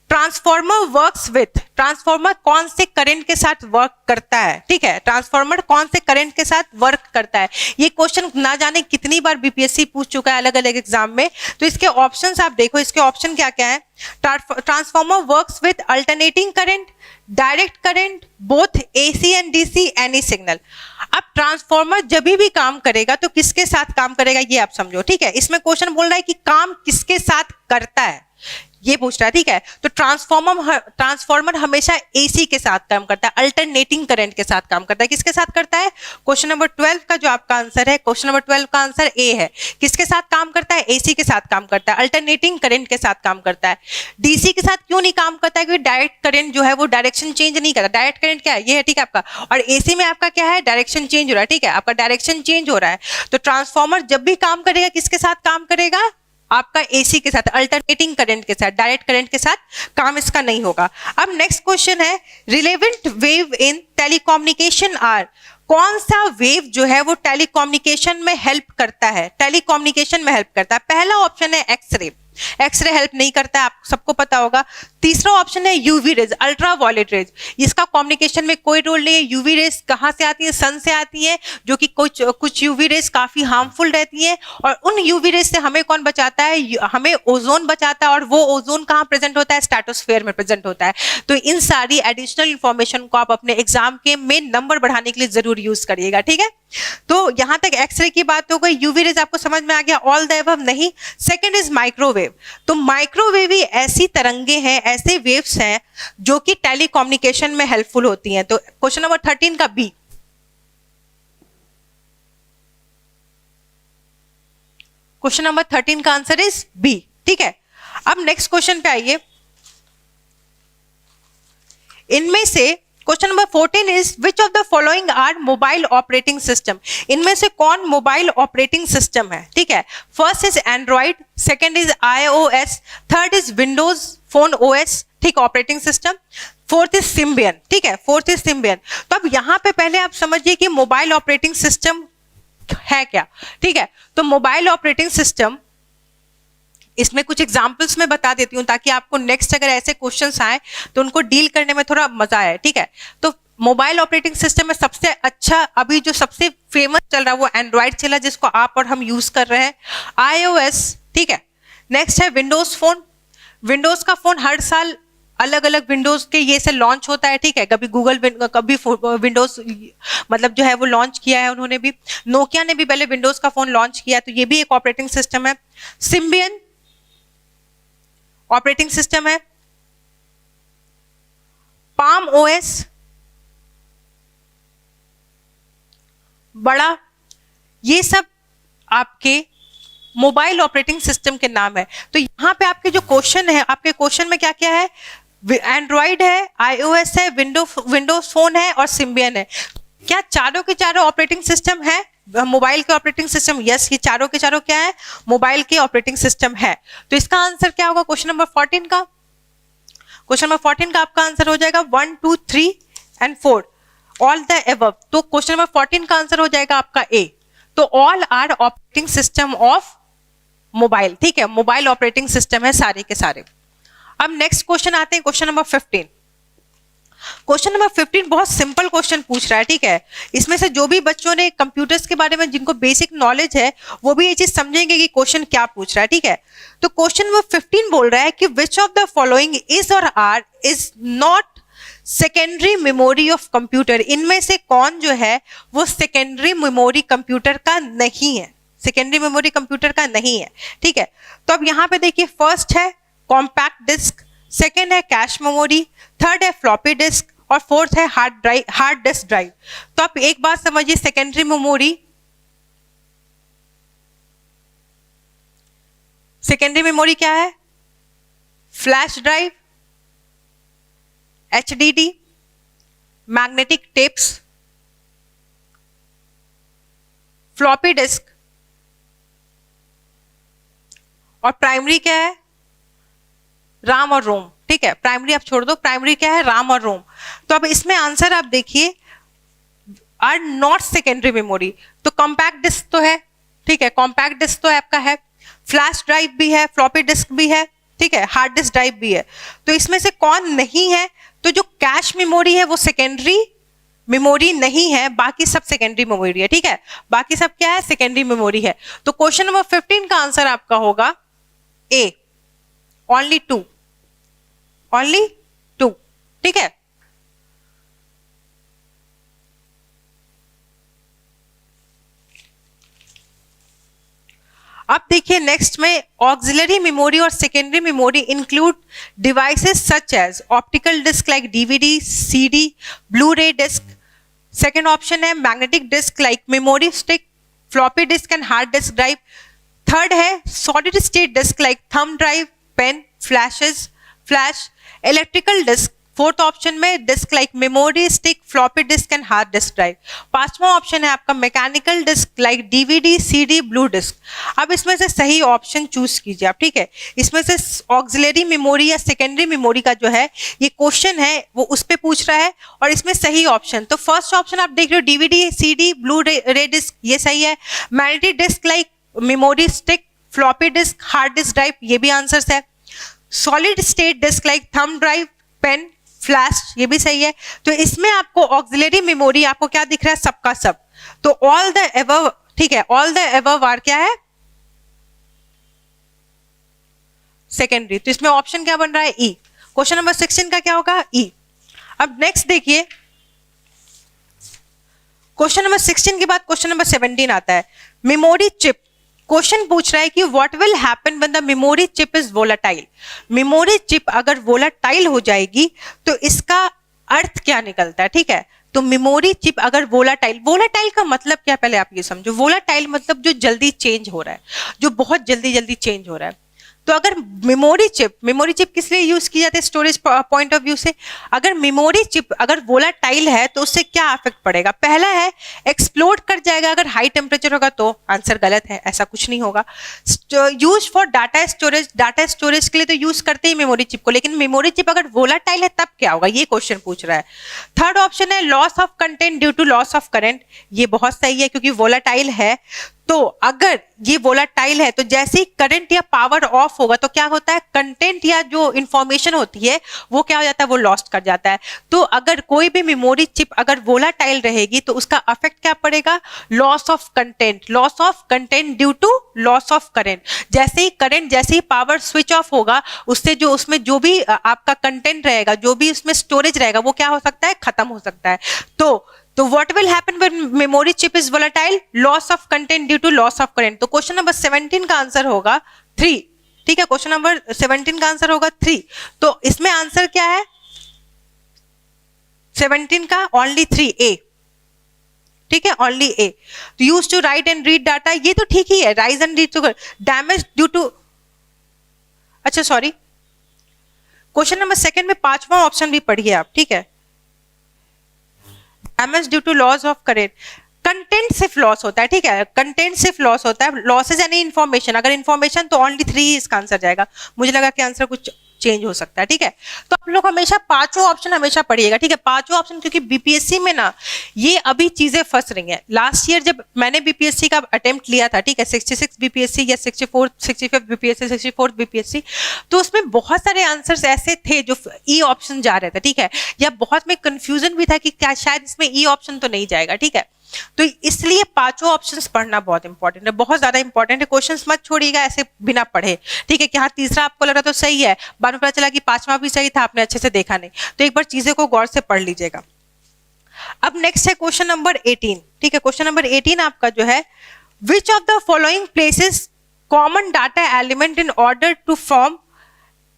ट्रांसफॉर्मर वर्क्स विथ, ट्रांसफॉर्मर कौन से करंट के साथ वर्क करता है, ठीक है। ट्रांसफॉर्मर कौन से करंट के साथ वर्क करता है, ये क्वेश्चन ना जाने कितनी बार बीपीएससी पूछ चुका है अलग अलग एग्जाम में। तो इसके ऑप्शंस आप देखो, इसके ऑप्शन क्या क्या है। Transformer works with alternating current, direct current, both AC and DC, any signal. अब ट्रांसफॉर्मर जब भी काम करेगा तो किसके साथ काम करेगा ये आप समझो, ठीक है। इसमें क्वेश्चन बोल रहा है कि काम किसके साथ करता है, ये पूछ रहा है, ठीक है। तो ट्रांसफॉर्मर हमेशा एसी के साथ काम करता है, अल्टरनेटिंग करंट के साथ काम करता है। किसके साथ करता है? क्वेश्चन नंबर 12 का जो आपका आंसर है, क्वेश्चन नंबर 12 का आंसर ए है। किसके साथ काम करता है? एसी के साथ काम करता है, अल्टरनेटिंग करंट के साथ काम करता है। डीसी के साथ क्यों नहीं काम करता है? क्योंकि डायरेक्ट करंट जो है वो डायरेक्शन चेंज नहीं करता। डायरेक्ट करंट क्या है? ये है, ठीक है आपका। और एसी में आपका क्या है? डायरेक्शन चेंज हो रहा है, ठीक है, आपका डायरेक्शन चेंज हो रहा है। तो ट्रांसफॉर्मर जब भी काम करेगा किसके साथ काम करेगा? आपका एसी के साथ, अल्टरनेटिंग करंट के साथ, डायरेक्ट करंट के साथ काम इसका नहीं होगा। अब नेक्स्ट क्वेश्चन है, relevant wave in telecommunication are, कौन सा वेव जो है वो टेलीकम्युनिकेशन में हेल्प करता है, टेलीकम्युनिकेशन में हेल्प करता है? पहला ऑप्शन है एक्सरे, एक्सरे हेल्प नहीं करता है, आपको सबको पता होगा। तीसरा ऑप्शन है UV rays, ultraviolet rays, इसका कम्युनिकेशन में कोई रोल नहीं है। यूवी रेज कहाँ से आती है? सन से आती है, जो कि कुछ यूवी रेज काफी हार्मफुल रहती है, और उन यूवी रेज से हमें कौन बचाता है? हमें ओजोन बचाता है, और वो ओजोन कहाँ प्रेजेंट होता है? स्ट्रेटोस्फेयर में प्रेजेंट होता है। तो इन सारी एडिशनल इंफॉर्मेशन को आप अपने एग्जाम के में नंबर बढ़ाने के लिए जरूर यूज करिएगा, ठीक है। तो यहां तक एक्सरे की बात हो गई। यूवी रेज आपको समझ में आ गया, ऑल द अबव नहीं। Second is microwave. तो माइक्रोवेव ही ऐसी तरंगे हैं, ऐसे वेव्स हैं जो कि टेलीकम्युनिकेशन में हेल्पफुल होती हैं। तो क्वेश्चन नंबर 13 का बी, क्वेश्चन नंबर 13 का आंसर इज बी, ठीक है। अब नेक्स्ट क्वेश्चन पे आइए। इनमें से question number 14 is which of the following are mobile operating system, इनमें से कौन मोबाइल ऑपरेटिंग सिस्टम है, ठीक है। First is Android, second is iOS, third is Windows phone OS, ठीक, operating system. Fourth is Symbian, ठीक है, फोर्थ इज सिम्बियन। तो अब यहां पे पहले आप समझिए कि मोबाइल ऑपरेटिंग सिस्टम है क्या, ठीक है। तो मोबाइल ऑपरेटिंग सिस्टम, इसमें कुछ एग्जांपल्स मैं बता देती हूं ताकि आपको नेक्स्ट अगर ऐसे क्वेश्चंस आए तो उनको डील करने में थोड़ा मजा आए, ठीक है। तो मोबाइल ऑपरेटिंग सिस्टम में सबसे अच्छा अभी जो सबसे फेमस चल रहा है वो एंड्रॉइड चला, जिसको आप और हम यूज कर रहे हैं, iOS, ठीक है। नेक्स्ट है विंडोज फोन। विंडोज का फोन हर साल अलग अलग विंडोज के ये से लॉन्च होता है, ठीक है। कभी गूगल, कभी विंडोज मतलब जो है वो लॉन्च किया है उन्होंने भी। नोकिया ने भी पहले विंडोज का फोन लॉन्च किया, तो ये भी एक ऑपरेटिंग सिस्टम है। सिम्बियन ऑपरेटिंग सिस्टम है। पाम ओएस बड़ा, ये सब आपके मोबाइल ऑपरेटिंग सिस्टम के नाम है। तो यहां पे आपके जो क्वेश्चन है, आपके क्वेश्चन में क्या क्या है, एंड्रॉइड है, iOS है, विंडोज फोन है और सिम्बियन है। क्या चारों के चारों ऑपरेटिंग सिस्टम है मोबाइल के ऑपरेटिंग सिस्टम? यस, ये चारों के चारों क्या है, मोबाइल के ऑपरेटिंग सिस्टम है। तो इसका आंसर क्या होगा क्वेश्चन नंबर 14 का? क्वेश्चन नंबर 14 का आपका आंसर हो जाएगा 1, 2, 3 एंड 4 ऑल द अबव। तो क्वेश्चन नंबर 14 का आंसर हो जाएगा आपका ए। तो all are operating system of mobile, ठीक है, मोबाइल ऑपरेटिंग सिस्टम है सारे के सारे। अब नेक्स्ट क्वेश्चन आते हैं, क्वेश्चन नंबर 15। क्वेश्चन नंबर 15 बहुत सिंपल क्वेश्चन पूछ रहा है, ठीक है। इसमें से जो भी बच्चों ने कंप्यूटर्स के बारे में जिनको बेसिक नॉलेज है वो भी ये चीज समझेंगे कि क्वेश्चन क्या पूछ रहा है, ठीक है। तो क्वेश्चन नंबर 15 बोल रहा है कि which of the following is or are is not secondary memory of computer. इनमें से कौन जो है वो सेकेंडरी मेमोरी कंप्यूटर का नहीं है, सेकेंडरी मेमोरी कंप्यूटर का नहीं है, ठीक है। तो अब यहां पे देखिए, फर्स्ट है कॉम्पैक्ट डिस्क, सेकेंड है कैश मेमोरी, थर्ड है फ्लॉपी डिस्क और फोर्थ है हार्ड डिस्क ड्राइव। तो आप एक बात समझिए, सेकेंडरी मेमोरी, सेकेंडरी मेमोरी क्या है? Flash drive, HDD, magnetic tapes, floppy disk और प्राइमरी क्या है? राम और रोम, ठीक है। प्राइमरी आप छोड़ दो, प्राइमरी क्या है? राम और रोम। तो अब इसमें आंसर आप देखिए, आर नॉट सेकेंडरी मेमोरी। तो कॉम्पैक्ट डिस्क तो है, ठीक है, कॉम्पैक्ट डिस्क तो आपका है, फ्लैश ड्राइव भी है, फ्लॉपी डिस्क भी है, ठीक है, हार्ड डिस्क ड्राइव भी है। तो इसमें से कौन नहीं है? तो जो कैश मेमोरी है वो सेकेंडरी मेमोरी नहीं है, बाकी सब सेकेंडरी मेमोरी है, ठीक है। बाकी सब क्या है? सेकेंडरी मेमोरी है। तो क्वेश्चन नंबर 15 का आंसर आपका होगा ए, ओनली 2, ओनली 2, ठीक है। अब देखिए नेक्स्ट में, ऑक्सिलरी मेमोरी और secondary memory include devices such as optical disk like DVD, CD, blue रे डिस्क। सेकेंड ऑप्शन है magnetic disc like memory stick, floppy disk and hard disc drive. Third है solid state disc like thumb drive, pen, flash, electrical disk. Fourth option में disk like memory stick, floppy disk and hard disc drive. पांचवा option है आपका mechanical disk like DVD, CD, blue disc. अब इसमें से सही option choose कीजिए आप, ठीक है। इसमें से ऑक्सिलरी मेमोरी या सेकेंडरी मेमोरी का जो है ये क्वेश्चन है वो उस पे पूछ रहा है, और इसमें सही ऑप्शन, तो फर्स्ट ऑप्शन आप देख रहे हो डीवीडी, सीडी, ब्लू रे डिस्क, ये सही है। Magnetic disc like memory stick, floppy disc, hard disc drive, ये भी आंसर्स है। Solid state disc like thumb drive, pen, flash, ये भी सही है। तो इसमें आपको ऑक्सिलरी मेमोरी आपको क्या दिख रहा है? सबका सब। तो ऑल द अबव, ठीक है, ऑल द अबव आर क्या है? सेकेंडरी। तो इसमें ऑप्शन क्या बन रहा है? ई। क्वेश्चन नंबर 16 का क्या होगा? ई। अब नेक्स्ट देखिए, क्वेश्चन नंबर 16 के बाद क्वेश्चन नंबर 17 आता है, मेमोरी चिप। क्वेश्चन पूछ रहा है कि what will happen when the memory chip is volatile. Memory chip अगर वोलेटाइल हो जाएगी तो इसका अर्थ क्या निकलता है, ठीक है। तो मेमोरी चिप अगर वोलेटाइल, वोलेटाइल का मतलब क्या, पहले आप ये समझो। वोलेटाइल मतलब जो जल्दी चेंज हो रहा है, जो बहुत जल्दी चेंज हो रहा है। तो अगर मेमोरी चिप किस लिए यूज की जाती है? स्टोरेज पॉइंट ऑफ व्यू से। अगर मेमोरी चिप अगर वोलेटाइल है तो उससे क्या इफेक्ट पड़ेगा? पहला है एक्सप्लोड कर जाएगा अगर हाई टेम्परेचर होगा, तो आंसर गलत है, ऐसा कुछ नहीं होगा। यूज फॉर डाटा स्टोरेज के लिए तो यूज करते ही मेमोरी चिप को, लेकिन मेमोरी चिप अगर वोलेटाइल है तब क्या होगा, ये क्वेश्चन पूछ रहा है। थर्ड ऑप्शन है loss of content due to loss of current, ये बहुत सही है क्योंकि वोलेटाइल है तो अगर ये वोलाटाइल है तो जैसे ही करंट या पावर ऑफ होगा तो क्या होता है, कंटेंट या जो इंफॉर्मेशन होती है वो क्या हो जाता है, वो लॉस्ट कर जाता है। तो अगर कोई भी मेमोरी चिप अगर वोलाटाइल रहेगी तो उसका अफेक्ट क्या पड़ेगा, loss of content due to loss of current. जैसे ही पावर स्विच ऑफ होगा उससे जो उसमें जो भी आपका कंटेंट रहेगा, जो भी उसमें स्टोरेज रहेगा वो क्या हो सकता है, खत्म हो सकता है। तो what will happen when memory chip is volatile? Loss of content due to loss of current। तो क्वेश्चन नंबर 17 का आंसर होगा 3। ठीक है, क्वेश्चन नंबर 17 का आंसर होगा 3। तो इसमें आंसर क्या है 17 का, ओनली 3A। ठीक है, ओनली A। तो use to write and read data, ये तो ठीक ही है, rise and read to damage due to, अच्छा सॉरी, क्वेश्चन नंबर 2 में 5वां ऑप्शन भी पढ़िए आप। ठीक है, damage due to loss of current, content सिर्फ लॉस होता है। ठीक है, कंटेंट सिर्फ लॉस होता है, लॉसेज यानी इन्फॉर्मेशन। अगर इन्फॉर्मेशन तो ओनली 3 इसका आंसर जाएगा। मुझे लगा कि आंसर कुछ चेंज हो सकता है। ठीक है, तो आप लोग हमेशा पांचों ऑप्शन हमेशा पढ़िएगा। ठीक है, पांचों ऑप्शन, क्योंकि बीपीएससी में ना ये अभी चीजें फंस रही हैं। लास्ट ईयर जब मैंने बीपीएससी का अटेम्प्ट लिया था, ठीक है, 66 बीपीएससी या 65 बीपीएससी, 64 बीपीएससी, तो उसमें बहुत सारे आंसर्स ऐसे थे जो ई ऑप्शन जा रहे थे। ठीक है, या बहुत में कंफ्यूजन भी था कि क्या शायद इसमें ई ऑप्शन तो नहीं जाएगा। ठीक है, तो इसलिए पांचों ऑप्शंस पढ़ना बहुत इंपॉर्टेंट है, बहुत ज्यादा इंपॉर्टेंट है। क्वेश्चंस मत छोड़िएगा ऐसे बिना पढ़े। ठीक है, कि हाँ तीसरा आपको लग रहा तो सही है, बाद में पता चला कि 5वां भी सही था, आपने अच्छे से देखा नहीं, तो एक बार चीजें को गौर से पढ़ लीजिएगा। अब नेक्स्ट है क्वेश्चन नंबर 18। ठीक है, क्वेश्चन नंबर 18 आपका जो है, which of the following places common data element in order to form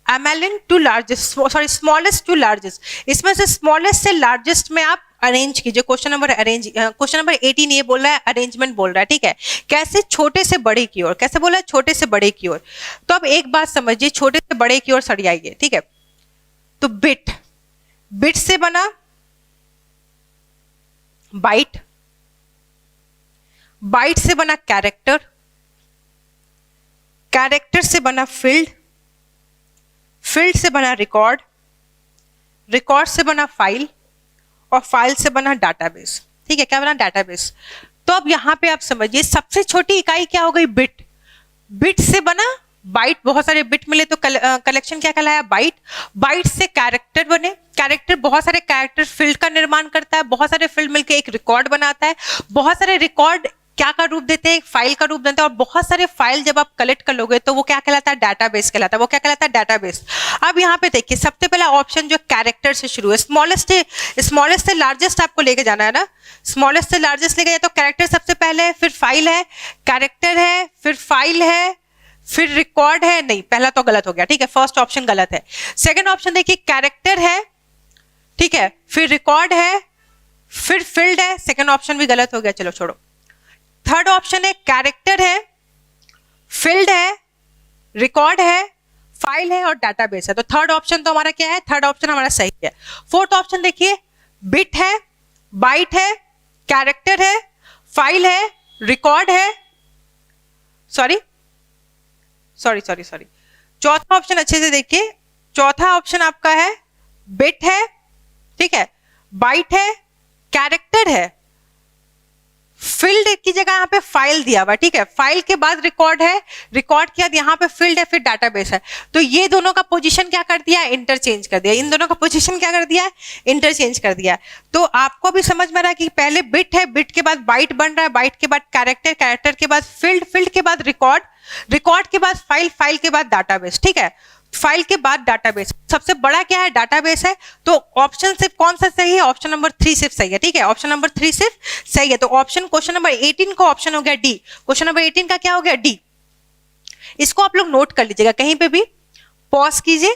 एमएलएन to largest, sorry smallest to largest. इसमें से स्मॉलेस्ट से लार्जेस्ट में आप अरेंज कीजिए। क्वेश्चन नंबर 18 ये बोल रहा है, अरेंजमेंट बोल रहा है। ठीक है, कैसे छोटे से बड़े की ओर, कैसे बोला है, छोटे से बड़े की ओर। तो अब एक बात समझिए, छोटे से बड़े की ओर सरियाइए। ठीक है, तो बिट से बना बाइट, बाइट से बना कैरेक्टर, कैरेक्टर से बना फील्ड, फील्ड से बना रिकॉर्ड, रिकॉर्ड से बना फाइल, और फाइल से बना डाटाबेस। ठीक है, क्या बना, डाटाबेस। तो अब यहां पे आप समझिए, सबसे छोटी इकाई क्या हो गई, बिट। बिट से बना बाइट, बहुत सारे बिट मिले तो कलेक्शन क्या कहलाया, बाइट। बाइट से कैरेक्टर बने, कैरेक्टर, बहुत सारे कैरेक्टर फील्ड का निर्माण करता है, बहुत सारे फील्ड मिलकर एक रिकॉर्ड बनाता है, बहुत सारे रिकॉर्ड क्या का रूप देते हैं, एक फाइल का रूप देते हैं, और बहुत सारे फाइल जब आप कलेक्ट कर लोगे तो वो क्या कहलाता है, डाटाबेस कहलाता है। वो क्या कहलाता है, डाटाबेस। अब यहाँ पे देखिए, सबसे पहला ऑप्शन जो कैरेक्टर से शुरू है, स्मॉलेस्ट से लार्जेस्ट आपको लेके जाना है ना, स्मॉलेस्ट से लार्जेस्ट लेके जाए तो कैरेक्टर सबसे पहले है, फिर फाइल है, कैरेक्टर है, फिर फाइल है, फिर रिकॉर्ड है। नहीं, पहला तो गलत हो गया। ठीक है, फर्स्ट ऑप्शन गलत है। सेकेंड ऑप्शन देखिए, कैरेक्टर है, ठीक है, फिर रिकॉर्ड है, फिर फील्ड है, सेकेंड ऑप्शन भी गलत हो गया, चलो छोड़ो। थर्ड ऑप्शन है, कैरेक्टर है, फील्ड है, रिकॉर्ड है, फाइल है और डाटाबेस है। तो थर्ड ऑप्शन तो हमारा क्या है, थर्ड ऑप्शन हमारा सही है। फोर्थ ऑप्शन देखिए, बिट है, बाइट है, कैरेक्टर है, फाइल है, रिकॉर्ड है, सॉरी। चौथा ऑप्शन अच्छे से देखिए, चौथा ऑप्शन आपका है, बिट है, ठीक है, बाइट है, कैरेक्टर है, फील्ड की जगह यहाँ पे फाइल दिया हुआ। ठीक है, फाइल के बाद रिकॉर्ड है, रिकॉर्ड के बाद यहाँ पे फील्ड है, फिर डाटाबेस है। तो ये दोनों का पोजीशन क्या कर दिया, इंटरचेंज कर दिया। इन दोनों का पोजीशन क्या कर दिया, इंटरचेंज कर दिया। तो आपको भी समझ में आ रहा है कि पहले बिट है, बिट के बाद बाइट बन रहा है, बाइट के बाद कैरेक्टर, कैरेक्टर के बाद फील्ड, फील्ड के बाद रिकॉर्ड, रिकॉर्ड के बाद फाइल, फाइल के बाद डाटाबेस। ठीक है, फाइल के बाद डाटाबेस, सबसे बड़ा क्या है, डाटाबेस है। तो ऑप्शन सिर्फ कौन सा सही है, ऑप्शन नंबर 3 सिर्फ सही है। ठीक है, ऑप्शन नंबर 3 सिर्फ सही है। तो ऑप्शन क्वेश्चन नंबर 18 का ऑप्शन हो गया डी। क्वेश्चन नंबर 18 का क्या हो गया, डी। इसको आप लोग नोट कर लीजिएगा, कहीं पे भी पॉज कीजिए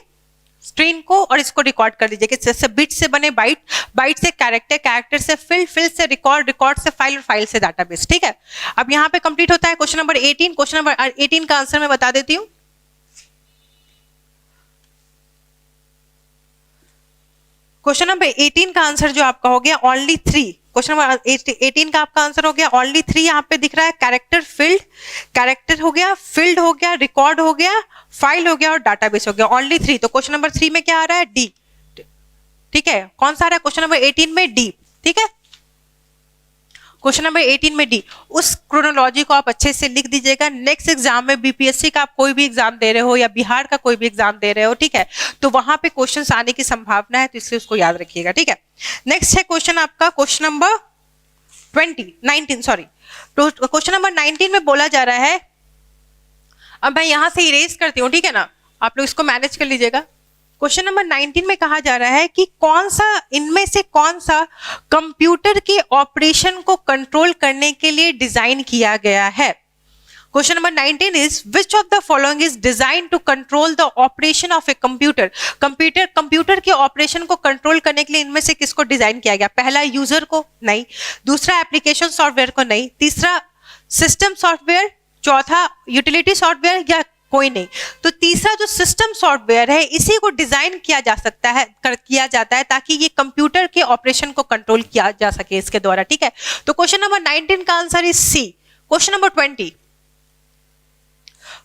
स्क्रीन को और इसको रिकॉर्ड कर लीजिए कि जैसे बिट से बने बाइट, बाइट से कैरेक्टर, कैरेक्टर से फील्ड, फील्ड से रिकॉर्ड, रिकॉर्ड से फाइल और फाइल से डाटाबेस। ठीक है, अब यहाँ पे कंप्लीट होता है क्वेश्चन नंबर 18। क्वेश्चन नंबर 18 का आंसर मैं बता देती हूँ। क्वेश्चन नंबर 18 का आंसर जो आपका हो गया ओनली 3। क्वेश्चन नंबर 18 का आपका आंसर हो गया ओनली 3। यहाँ पे दिख रहा है कैरेक्टर, फील्ड, कैरेक्टर हो गया, फील्ड हो गया, रिकॉर्ड हो गया, फाइल हो गया और डाटाबेस हो गया, ओनली 3। तो क्वेश्चन नंबर 3 में क्या आ रहा है, डी। ठीक है, कौन सा आ रहा है क्वेश्चन नंबर 18 में, डी। ठीक है, क्वेश्चन नंबर 18 में डी। उस क्रोनोलॉजी को आप अच्छे से लिख दीजिएगा। नेक्स्ट एग्जाम में बीपीएससी का आप कोई भी एग्जाम दे रहे हो या बिहार का कोई भी एग्जाम दे रहे हो, ठीक है, तो वहां पे क्वेश्चंस आने की संभावना है, तो इसलिए उसको याद रखिएगा, ठीक है। नेक्स्ट है क्वेश्चन आपका क्वेश्चन नंबर 19 सॉरी। तो क्वेश्चन नंबर 19 में बोला जा रहा है, अब मैं यहां से इरेज करती हूँ, ठीक है ना, आप लोग इसको मैनेज कर लीजिएगा। क्वेश्चन नंबर 19 में कहा जा रहा है कि कौन सा इनमें से कौन सा कंप्यूटर के ऑपरेशन को कंट्रोल करने के लिए डिजाइन किया गया है। Question number 19 is which of the following is design to control the operation of a computer. Computer के ऑपरेशन को कंट्रोल करने के लिए इनमें से किसको डिजाइन किया गया। पहला यूजर को, नहीं। दूसरा एप्लीकेशन सॉफ्टवेयर को, नहीं। तीसरा सिस्टम सॉफ्टवेयर, चौथा यूटिलिटी सॉफ्टवेयर, या कोई नहीं। तो तीसरा जो सिस्टम सॉफ्टवेयर है इसी को डिजाइन किया जा सकता है, किया जाता है ताकि ये कंप्यूटर के ऑपरेशन को कंट्रोल किया जा सके इसके द्वारा, ठीक है। तो क्वेश्चन नंबर 19 का answer is C. Question number 20,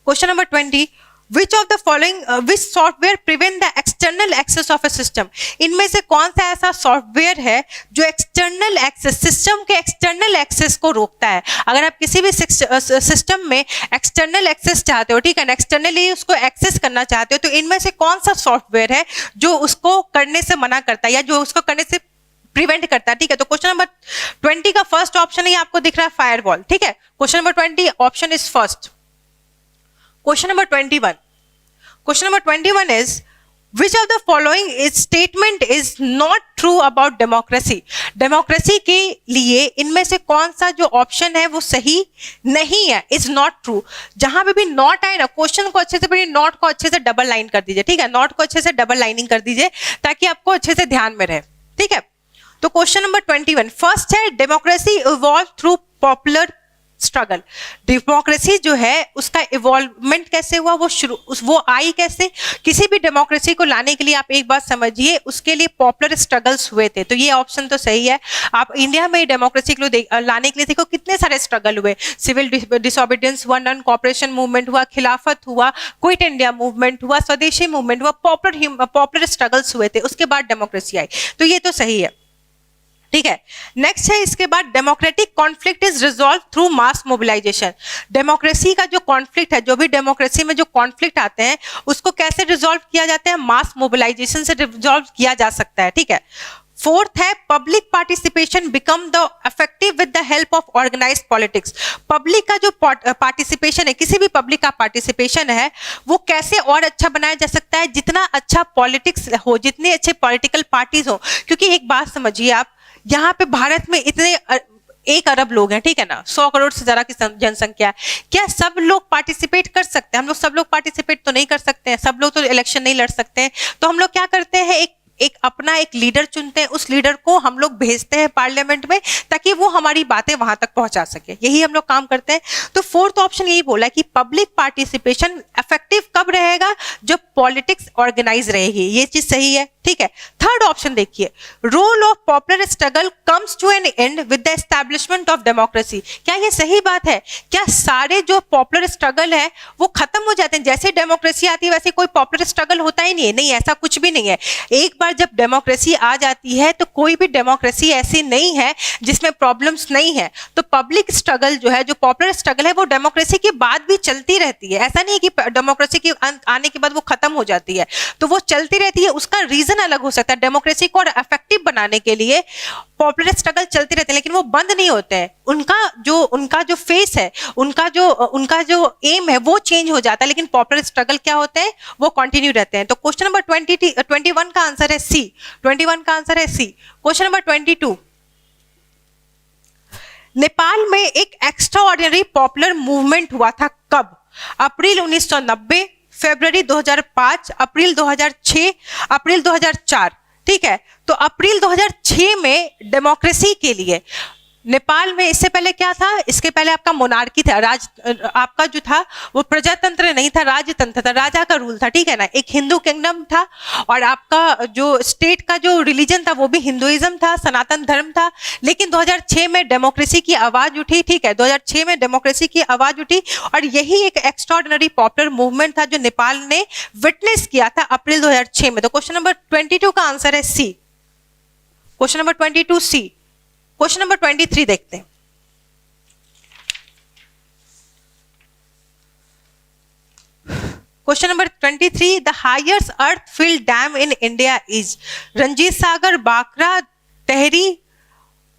question number 20, which of the following which software prevent the external access of a system. इनमें से कौन सा ऐसा सॉफ्टवेयर है जो एक्सटर्नल एक्सेस, सिस्टम के एक्सटर्नल एक्सेस को रोकता है। अगर आप किसी भी सिस्टम में एक्सटर्नल एक्सेस चाहते हो, ठीक है ना, एक्सटर्नली उसको एक्सेस करना चाहते हो, तो इनमें से कौन सा सॉफ्टवेयर है जो उसको करने से मना करता है या जो उसको करने से प्रिवेंट करता है, ठीक है। तो क्वेश्चन नंबर 20 का फर्स्ट ऑप्शन ही आपको दिख रहा है फायरवॉल, ठीक है। Question number 20 option is first. Question number 21. Question number 21 is which of the following is statement is not true about democracy. Democracy के लिए इनमें से कौन सा जो ऑप्शन है वो सही नहीं है, इज नॉट ट्रू। जहां पे भी नॉट आए ना, क्वेश्चन को अच्छे से पढ़िए, नॉट को अच्छे से डबल लाइन कर दीजिए, ठीक है। नॉट को अच्छे से डबल लाइनिंग कर दीजिए ताकि आपको अच्छे से ध्यान में रहे, ठीक है। तो क्वेश्चन नंबर 21 फर्स्ट है, democracy evolve through popular struggle. Democracy जो है उसका इवॉल्वमेंट कैसे हुआ, वो आई कैसे। किसी भी डेमोक्रेसी को लाने के लिए आप एक बात समझिए, उसके लिए पॉपुलर स्ट्रगल्स हुए थे, तो ये ऑप्शन तो सही है। आप इंडिया में डेमोक्रेसी को लाने के लिए देखो कितने सारे स्ट्रगल हुए। सिविल डिसोबीडियंस हुआ, नॉन कॉपरेशन मूवमेंट हुआ, खिलाफत हुआ, क्विट इंडिया मूवमेंट हुआ, स्वदेशी मूवमेंट हुआ, पॉपुलर स्ट्रगल्स हुए थे, उसके बाद डेमोक्रेसी आई, तो ये तो सही है, ठीक है। नेक्स्ट है इसके बाद, democratic conflict is resolve through mass mobilisation. Democracy का जो कॉन्फ्लिक्ट है, जो भी डेमोक्रेसी में जो कॉन्फ्लिक्ट आते हैं उसको कैसे रिजॉल्व किया जाता है, मास मोबिलाइजेशन से रिजॉल्व किया जा सकता है, ठीक है। फोर्थ है, public participation become the effective with the help of organised politics. Public का जो पार्टिसिपेशन है, किसी भी पब्लिक का पार्टिसिपेशन है, वो कैसे और अच्छा बनाया जा सकता है, जितना अच्छा पॉलिटिक्स हो, जितने अच्छे पॉलिटिकल पार्टीज हो। क्योंकि एक बात समझिए आप, यहाँ पे भारत में इतने 1 अरब लोग हैं, ठीक है ना, 100 करोड़ से ज्यादा की जनसंख्या है। क्या सब लोग पार्टिसिपेट कर सकते हैं? हम लोग सब लोग पार्टिसिपेट तो नहीं कर सकते हैं, सब लोग तो इलेक्शन नहीं लड़ सकते हैं। तो हम लोग क्या करते हैं, एक अपना एक लीडर चुनते हैं, उस लीडर को हम लोग भेजते हैं पार्लियामेंट में ताकि वो हमारी बातें वहां तक पहुंचा सके, यही हम लोग काम करते हैं। तो फोर्थ ऑप्शन यही बोला कि पब्लिक पार्टिसिपेशन इफेक्टिव कब रहेगा, जब पॉलिटिक्स ऑर्गेनाइज रहेगी, ये चीज सही है, ठीक है। थर्ड ऑप्शन देखिए, role of popular struggle comes to an end with the establishment of democracy. क्या ये सही बात है? क्या सारे जो पॉपुलर स्ट्रगल है वो खत्म हो जाते हैं, जैसे डेमोक्रेसी आती है वैसे कोई पॉपुलर स्ट्रगल होता ही नहीं है? नहीं, ऐसा कुछ भी नहीं है। एक बार जब डेमोक्रेसी आ जाती है तो कोई भी डेमोक्रेसी ऐसी नहीं है जिसमें प्रॉब्लम्स नहीं है। तो पब्लिक स्ट्रगल जो है, जो पॉपुलर स्ट्रगल है, वो डेमोक्रेसी के बाद भी चलती रहती है। ऐसा नहीं कि डेमोक्रेसी के आने के बाद वो खत्म हो जाती है, तो वो चलती रहती है। उसका रीजन अलग हो सकता है। डेमोक्रेसी को इफेक्टिव बनाने के लिए पॉपुलर स्ट्रगल चलते रहते हैं, लेकिन वो बंद नहीं होते हैं। उनका जो फेस है, उनका जो एम है वो चेंज हो जाता है, लेकिन पॉपुलर स्ट्रगल क्या होते हैं, वो कंटिन्यू रहते हैं। तो क्वेश्चन नंबर 21 का आंसर है सी। 21 का आंसर है सी। क्वेश्चन नंबर 22, नेपाल में एक एक्स्ट्रा ऑर्डिनरी पॉपुलर मूवमेंट हुआ था कब? अप्रैल 1990, फरवरी 2005, अप्रैल 2006, अप्रैल 2004, ठीक है। तो अप्रैल 2006 में डेमोक्रेसी के लिए नेपाल में, इससे पहले क्या था, इसके पहले आपका मोनार्की था, आपका जो था वो प्रजातंत्र नहीं था, राजतंत्र था, राजा का रूल था, ठीक है ना। एक हिंदू किंगडम था और आपका जो स्टेट का जो रिलीजन था वो भी हिंदुइज्म था, सनातन धर्म था। लेकिन 2006 में डेमोक्रेसी की आवाज उठी, ठीक है, 2006 में डेमोक्रेसी की आवाज उठी और यही एक एक्स्ट्राऑर्डिनरी पॉपुलर मूवमेंट था जो नेपाल ने विटनेस किया था अप्रैल 2006 में। तो क्वेश्चन नंबर 22 का आंसर है C. Question number 22 C. Question number 23 देखते हैं। Question number 23, the highest earth filled dam in India is Ranjit Sagar, Bhakra, Tehri,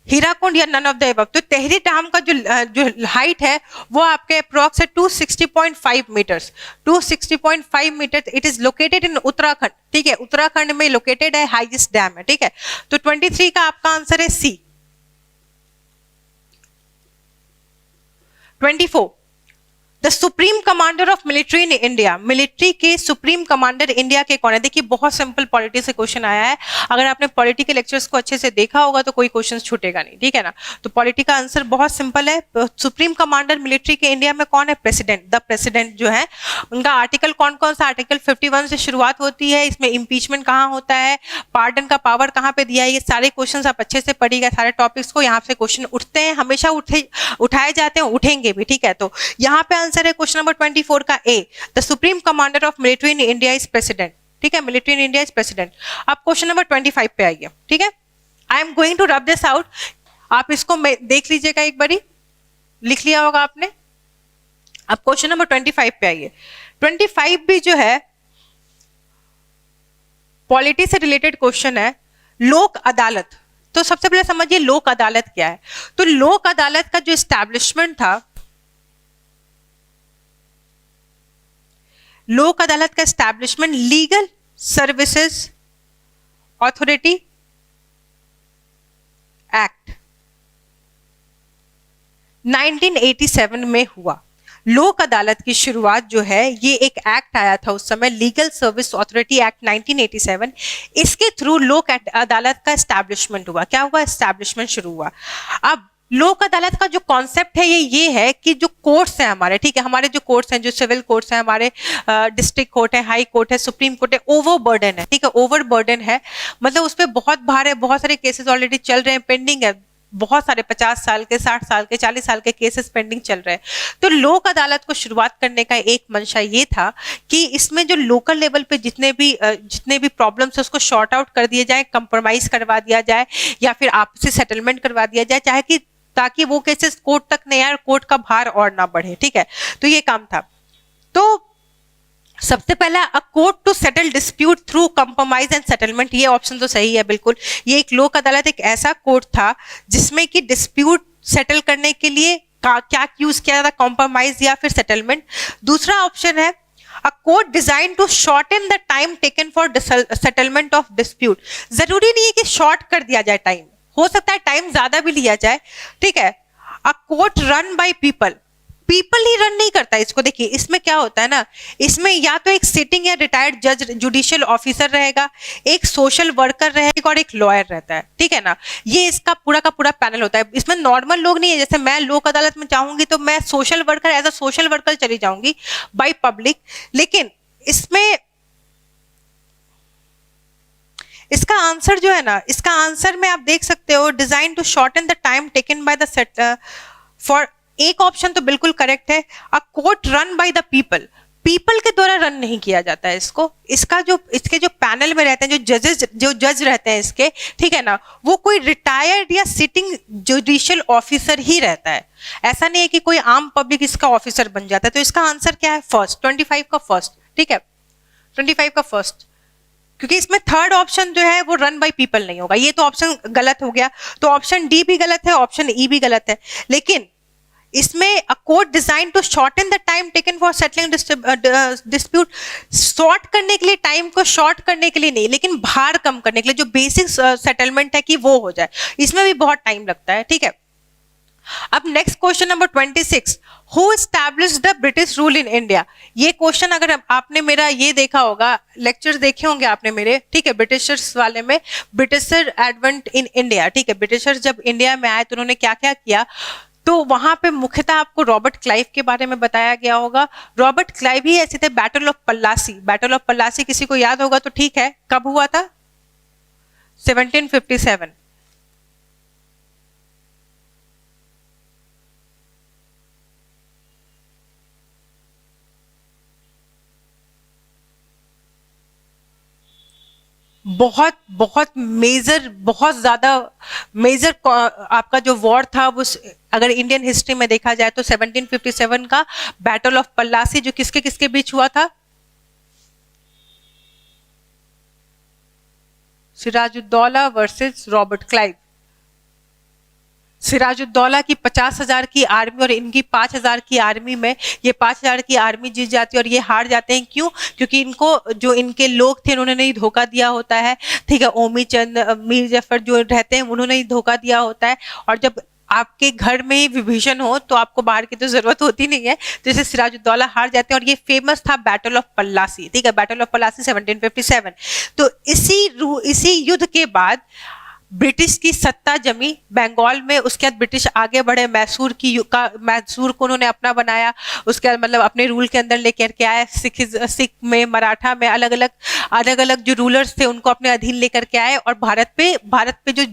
Hirakud या नन ऑफ द अबव। तो तेहरी डैम का जो हाइट है वो आपके अप्रोक्स है 260.5 metres, 260.5 metre. It is located in Uttarakhand, ठीक है, उत्तराखंड में लोकेटेड है, हाईएस्ट डैम है, ठीक है। तो 23 का आपका आंसर है सी। 24, the supreme commander of military in India, military के सुप्रीम कमांडर इंडिया के कौन है? देखिए बहुत सिंपल पॉलिटी से क्वेश्चन आया है, अगर आपने पॉलिटी के लेक्चर्स को अच्छे से देखा होगा तो कोई क्वेश्चन छूटेगा नहीं, ठीक है ना। तो पॉलिटी का आंसर बहुत सिंपल है, सुप्रीम कमांडर मिलिट्री के इंडिया में कौन है? प्रेसिडेंट। द प्रेसिडेंट जो है उनका आर्टिकल कौन कौन सा? आर्टिकल 51 से शुरुआत होती है, इसमें इंपीचमेंट कहाँ होता है, पार्डन का पावर कहाँ पे दिया है, ये सारे क्वेश्चन आप अच्छे से पढ़िएगा, सारे टॉपिक्स को यहाँ से क्वेश्चन उठते हैं, हमेशा उठाए जाते हैं, उठेंगे भी, ठीक है। तो यहाँ पे आंसर है क्वेश्चन नंबर 24 का A, the supreme commander of military in India is president, ठीक है, military in India is president. अब क्वेश्चन नंबर 25 पे आइए, ठीक है। I am going to rub this out, आप इसको देख लीजिएगा एक बारी, लिख लिया होगा आपने। अब क्वेश्चन नंबर 25 पे आइए। 25 भी जो है पॉलिटी से रिलेटेड क्वेश्चन है, लोक अदालत। तो सबसे पहले समझिए लोक अदालत क्या है। तो लोक अदालत का जो एस्टैब्लिशमेंट था, लोक अदालत का establishment legal services authority act 1987 में हुआ। लोक अदालत की शुरुआत जो है, ये एक एक्ट आया था उस समय, लीगल सर्विस अथॉरिटी एक्ट 1987। इसके थ्रू लोक अदालत का एस्टैब्लिशमेंट हुआ। क्या हुआ? एस्टैब्लिशमेंट शुरू हुआ। अब लोक अदालत का जो कॉन्सेप्ट है ये है कि जो कोर्ट्स हैं हमारे, ठीक है, हमारे जो कोर्ट्स हैं, जो सिविल कोर्ट्स हैं हमारे, डिस्ट्रिक्ट कोर्ट है, हाई कोर्ट है, सुप्रीम कोर्ट है, ओवर बर्डन है, ठीक है, ओवर बर्डन है, मतलब उस पर बहुत भार है, बहुत सारे केसेस ऑलरेडी चल रहे हैं, पेंडिंग है, बहुत सारे 50 साल के, 60 साल के, 40 साल के केसेस पेंडिंग चल रहे हैं। तो लोक अदालत को शुरुआत करने का एक मंशा ये था कि इसमें जो लोकल लेवल पे जितने भी प्रॉब्लम्स है उसको शॉर्ट आउट कर दिए जाए, कंप्रोमाइज करवा दिया जाए, या फिर आपसी सेटलमेंट करवा दिया जाए, चाहे कि ताकि वो केसेस कोर्ट तक नहीं आए, कोर्ट का भार और ना बढ़े, ठीक है। तो ये काम था। तो सबसे पहला, a court to settle dispute through compromise and settlement, ये ऑप्शन तो सही है बिल्कुल। ये एक लोक अदालत एक ऐसा कोर्ट था जिसमें कि डिस्प्यूट सेटल करने के लिए क्या यूज किया जाता, कॉम्प्रोमाइज या फिर सेटलमेंट। दूसरा ऑप्शन है a court design to shorten the time taken for settlement of dispute. जरूरी नहीं है कि शॉर्ट कर दिया जाए टाइम, हो सकता है टाइम ज्यादा भी लिया जाए, ठीक है। A court run by people, people he run नहीं करता इसको। देखिए इसमें क्या होता है ना, इसमें या तो एक सिटिंग या रिटायर्ड जज जुडिशियल ऑफिसर रहेगा, एक सोशल वर्कर रहेगा और एक लॉयर रहता है, ठीक है ना। ये इसका पूरा का पूरा पैनल होता है। इसमें नॉर्मल लोग नहीं है, जैसे मैं लोक अदालत में चाहूंगी तो मैं social worker, as a social worker चली जाऊंगी बाय पब्लिक, लेकिन इसमें इसका आंसर जो है ना, इसका आंसर में आप देख सकते हो, design to shorten the time taken by the set for, एक ऑप्शन तो बिल्कुल करेक्ट है। A court run by the people, people के द्वारा रन नहीं किया जाता है इसको। इसके जो पैनल में रहते हैं, जो जज रहते हैं इसके, ठीक है ना, वो कोई रिटायर्ड या सिटिंग जुडिशियल ऑफिसर ही रहता है। ऐसा नहीं है कि कोई आम पब्लिक इसका ऑफिसर बन जाता है। तो इसका आंसर क्या है? फर्स्ट, 25 का फर्स्ट, ठीक है, 25 का फर्स्ट, क्योंकि इसमें थर्ड ऑप्शन जो है वो रन बाय पीपल नहीं होगा। ये तो ऑप्शन गलत हो गया, तो ऑप्शन डी भी गलत है, ऑप्शन ई भी गलत है। लेकिन इसमें a court design to shorten the time taken for settling dispute, short करने के लिए, टाइम को शॉर्ट करने के लिए नहीं, लेकिन भार कम करने के लिए, जो बेसिक सेटलमेंट है कि वो हो जाए, इसमें भी बहुत टाइम लगता है, ठीक है। अब next question number 26, who established the British rule in India. ये क्वेश्चन अगर आपने मेरा ये देखा होगा, लेक्चर्स देखे होंगे आपने मेरे, ठीक है, ब्रिटिशर्स वाले में, ब्रिटिशर एडवेंट इन इंडिया, ठीक है, ब्रिटिशर्स जब इंडिया में आए तो उन्होंने क्या क्या किया, तो वहां पे मुख्यतः आपको रॉबर्ट क्लाइव के बारे में बताया गया होगा। रॉबर्ट क्लाइव ही ऐसे थे। बैटल ऑफ पल्लासी, बैटल ऑफ पल्लासी किसी को याद होगा तो ठीक है, कब हुआ था? 1757। बहुत बहुत मेजर, बहुत ज्यादा मेजर आपका जो वॉर था वो, अगर इंडियन हिस्ट्री में देखा जाए तो 1757 का बैटल ऑफ पल्लासी, जो किसके किसके बीच हुआ था? Sirajuddaulah versus Robert Clive. Sirajuddaulah की 50,000 की आर्मी और इनकी 5,000 की आर्मी में ये 5,000 की आर्मी जीत जाती है और ये हार जाते हैं। क्यों? क्योंकि इनको जो इनके लोग थे उन्होंने ही धोखा दिया होता है। ठीक है, ओमी चंद, मीर जफर जो रहते हैं उन्होंने ही धोखा दिया होता है। और जब आपके घर में ही विभीषण हो तो आपको बाहर की तो जरूरत होती नहीं है। तो इसे सिराजुद्दौला हार जाते हैं और ये फेमस था बैटल ऑफ पल्लासी। ठीक है, बैटल ऑफ पल्लासी 1757। तो इसी युद्ध के बाद ब्रिटिश की सत्ता जमी बंगाल में। उसके बाद ब्रिटिश आगे बढ़े, मैसूर को उन्होंने अपना बनाया। उसके बाद मतलब अपने रूल के अंदर लेकर के आए। सिख में, मराठा में अलग अलग जो रूलर्स थे उनको अपने अधीन लेकर के आए और भारत पे जो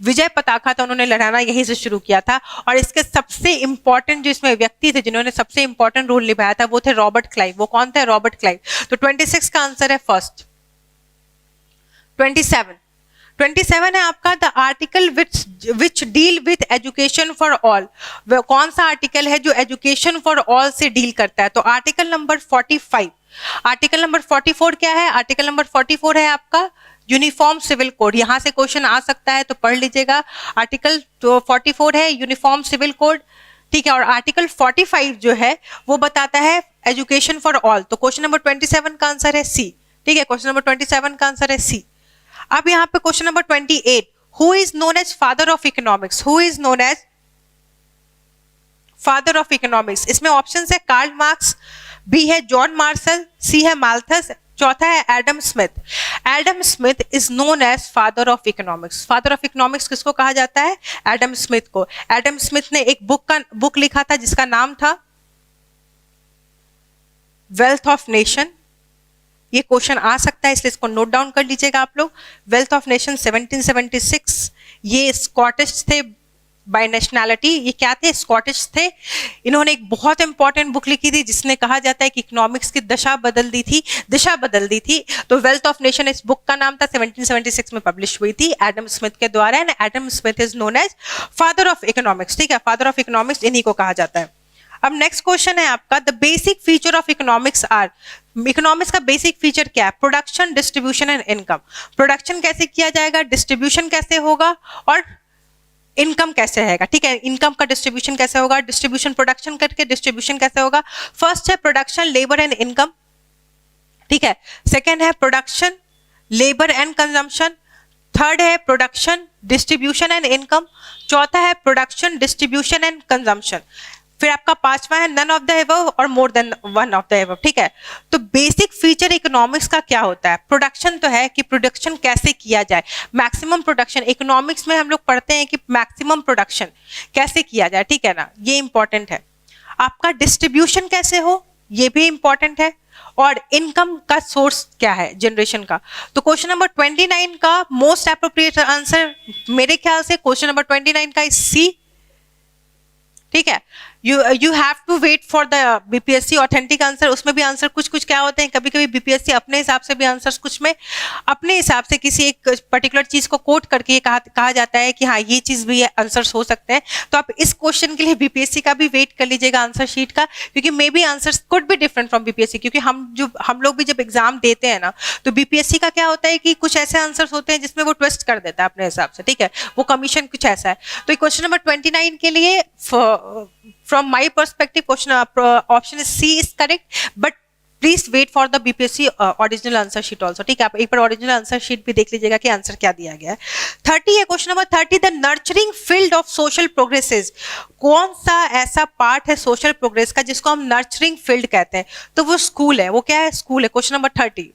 विजय पताका था उन्होंने लहराना यहीं से शुरू किया था। और इसके सबसे इंपॉर्टेंट जो इसमें व्यक्ति थे जिन्होंने सबसे इंपॉर्टेंट रोल निभाया था वो थे रॉबर्ट क्लाइव। वो कौन थे? Robert Clive. तो 26 का आंसर है फर्स्ट। 27 है आपका the article which deal with education for all. कौन सा आर्टिकल है जो एजुकेशन फॉर ऑल से डील करता है? तो आर्टिकल नंबर 45। आर्टिकल नंबर 44 क्या है? आर्टिकल नंबर 44 है आपका यूनिफॉर्म सिविल कोड। यहां से क्वेश्चन आ सकता है तो पढ़ लीजिएगा। आर्टिकल 44 है यूनिफॉर्म सिविल कोड। ठीक है, और आर्टिकल 45 जो है वो बताता है एजुकेशन फॉर ऑल। तो क्वेश्चन नंबर 27 का आंसर है सी। ठीक है, क्वेश्चन नंबर 27 का आंसर है सी। अब यहाँ पे question number 28, who is known as father of economics? Who is known as father of economics? इसमें ऑप्शन है कार्ल मार्क्स, बी है जॉन मार्शल, सी है माल्थस, चौथा है Adam Smith. Adam Smith is known as father of economics. Father of economics किसको कहा जाता है? एडम स्मिथ को। एडम स्मिथ ने एक बुक लिखा था जिसका नाम था वेल्थ ऑफ नेशन। ये क्वेश्चन आ सकता है इसलिए इसको नोट डाउन कर लीजिएगा आप लोग। Wealth of nation 1776। ये स्कॉटिश थे बाय नेशनैलिटी। ये क्या थे? स्कॉटिश थे। इन्होंने एक बहुत इंपॉर्टेंट बुक लिखी थी जिसने कहा जाता है कि इकोनॉमिक्स की दिशा बदल दी थी। तो वेल्थ ऑफ नेशन इस बुक का नाम था, 1776 में पब्लिश हुई थी एडम स्मिथ के द्वारा। And Adam Smith is known as father of economics. ठीक है, फादर ऑफ इकोनॉमिक्स इन्हीं को कहा जाता है। अब नेक्स्ट क्वेश्चन है आपका the basic feature of economics are. Economics का बेसिक फीचर क्या है? Production, distribution and income. Production कैसे किया जाएगा, डिस्ट्रीब्यूशन कैसे होगा और इनकम कैसे रहेगा। ठीक है, इनकम का डिस्ट्रीब्यूशन कैसे होगा, डिस्ट्रीब्यूशन प्रोडक्शन करके डिस्ट्रीब्यूशन कैसे होगा। फर्स्ट है प्रोडक्शन, लेबर एंड इनकम। ठीक है, सेकेंड है production, labour and consumption. Third है प्रोडक्शन, डिस्ट्रीब्यूशन एंड इनकम। चौथा है प्रोडक्शन, डिस्ट्रीब्यूशन एंड कंजम्पशन। फिर आपका पांचवा है नन ऑफ द एबव और more than one of the above. ठीक है, तो बेसिक फीचर इकोनॉमिक्स का क्या होता है? प्रोडक्शन तो है कि प्रोडक्शन कैसे किया जाए, मैक्सिमम प्रोडक्शन। इकोनॉमिक्स में हम लोग पढ़ते हैं कि मैक्सिमम प्रोडक्शन कैसे किया जाए। ठीक है ना, ये इंपॉर्टेंट है। आपका डिस्ट्रीब्यूशन कैसे हो ये भी इंपॉर्टेंट है। और इनकम का सोर्स क्या है जनरेशन का। तो क्वेश्चन नंबर 29 का मोस्ट एप्रोप्रिएट आंसर मेरे ख्याल से क्वेश्चन नंबर 29 का इज सी। ठीक है, you have to wait for the BPSC authentic answer. उसमें भी आंसर कुछ क्या होते हैं, कभी कभी बीपीएससी अपने हिसाब से भी आंसर्स कुछ में अपने हिसाब से किसी एक पर्टिकुलर चीज को कोट करके ये कहा जाता है कि हाँ ये चीज भी आंसर्स हो सकते हैं। तो आप इस क्वेश्चन के लिए बीपीएससी का भी वेट कर लीजिएगा आंसर शीट का, क्योंकि may be answers could be different from BPSC. क्योंकि हम लोग भी जब एग्जाम देते हैं ना तो बीपीएससी का क्या होता है कि कुछ ऐसे आंसर्स होते हैं जिसमें वो ट्विस्ट कर देता है अपने हिसाब से। ठीक है, वो कमीशन कुछ ऐसा है। तो क्वेश्चन नंबर 29 के लिए from my perspective question option is C is correct, but please wait for the BPSC original answer sheet also। ठीक है, आप एक बार original answer sheet भी देख लीजिएगा कि आंसर क्या दिया गया है। 30 है question number 30 the nurturing field of social progresses. कौन सा ऐसा पार्ट है सोशल प्रोग्रेस का जिसको हम नर्चरिंग फील्ड कहते हैं? तो वो स्कूल है। वो क्या है? स्कूल है। क्वेश्चन नंबर 30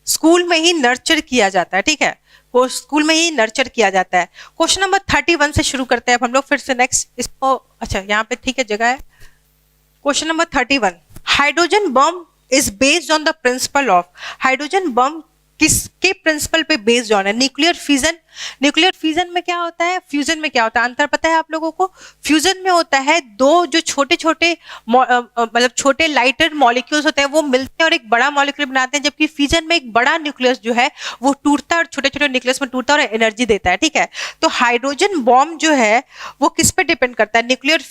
स्कूल में ही नर्चर किया जाता है। ठीक है, वो स्कूल में ही नर्चर किया जाता है। क्वेश्चन नंबर 31 से शुरू करते हैं अब हम लोग फिर से नेक्स्ट इसको। अच्छा यहाँ पे ठीक है जगह है। Question number 31 hydrogen bomb is based on the principle of. Hydrogen bomb किसके प्रिंसिपल पे बेस्ड ऑन है? Nuclear fusion. न्यूक्लियर फ्यूजन में क्या होता है, फ्यूजन में क्या होता है अंतर पता है आप लोगों को? फ्यूजन में होता है दो जो छोटे छोटे मतलब छोटे लाइटर मॉलिक्यूल्स होते हैं वो मिलते हैं और एक बड़ा मॉलिक्यूल बनाते हैं, जबकि फ्यूजन में एक बड़ा न्यूक्लियस जो है वो टूटता है और छोटे छोटे न्यूक्लियस में टूटता है और एनर्जी देता है। ठीक है, तो हाइड्रोजन बॉम्ब जो है वो किस पे डिपेंड करता है? Nuclear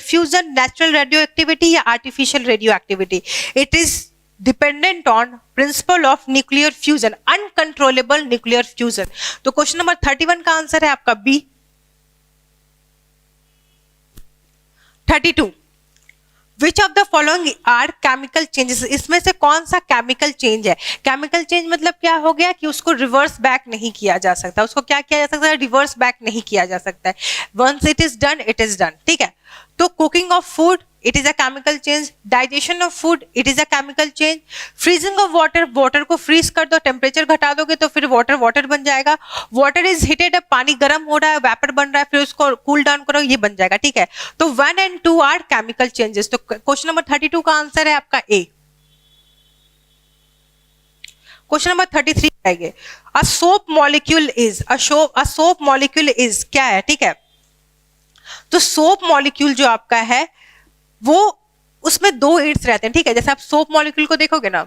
fusion, natural radioactivity या artificial radioactivity? It is dependent on principle of nuclear fusion, uncontrollable nuclear fusion. तो क्वेश्चन नंबर 31 का आंसर है आपका B. 32, which of the following are chemical changes, इसमें से कौन सा केमिकल चेंज है? केमिकल चेंज मतलब क्या हो गया कि उसको रिवर्स बैक नहीं किया जा सकता, उसको क्या किया जा सकता है? रिवर्स बैक नहीं किया जा सकता है। Once it is done, it is done, ठीक है। तो cooking of food, it is a chemical change. Digestion of food, it is a chemical change. Freezing of water, water को फ्रीज कर दो, टेम्परेचर घटा दोगे तो फिर वाटर वाटर बन जाएगा। वाटर इज हीटेड, पानी गर्म हो रहा है, वेपर बन रहा है, फिर उसको कूल डाउन करो, ये बन जाएगा, ठीक है। तो 1 and 2 आर केमिकल चेंजेस। तो क्वेश्चन नंबर 32 का आंसर है आपका ए। क्वेश्चन नंबर 33 आएंगे, a soap molecule is, a soap molecule is क्या है, ठीक है। तो सोप मॉलिक्यूल जो आपका है वो, उसमें दो एड्स रहते हैं, ठीक है। जैसे आप सोप मॉलिक्यूल को देखोगे ना,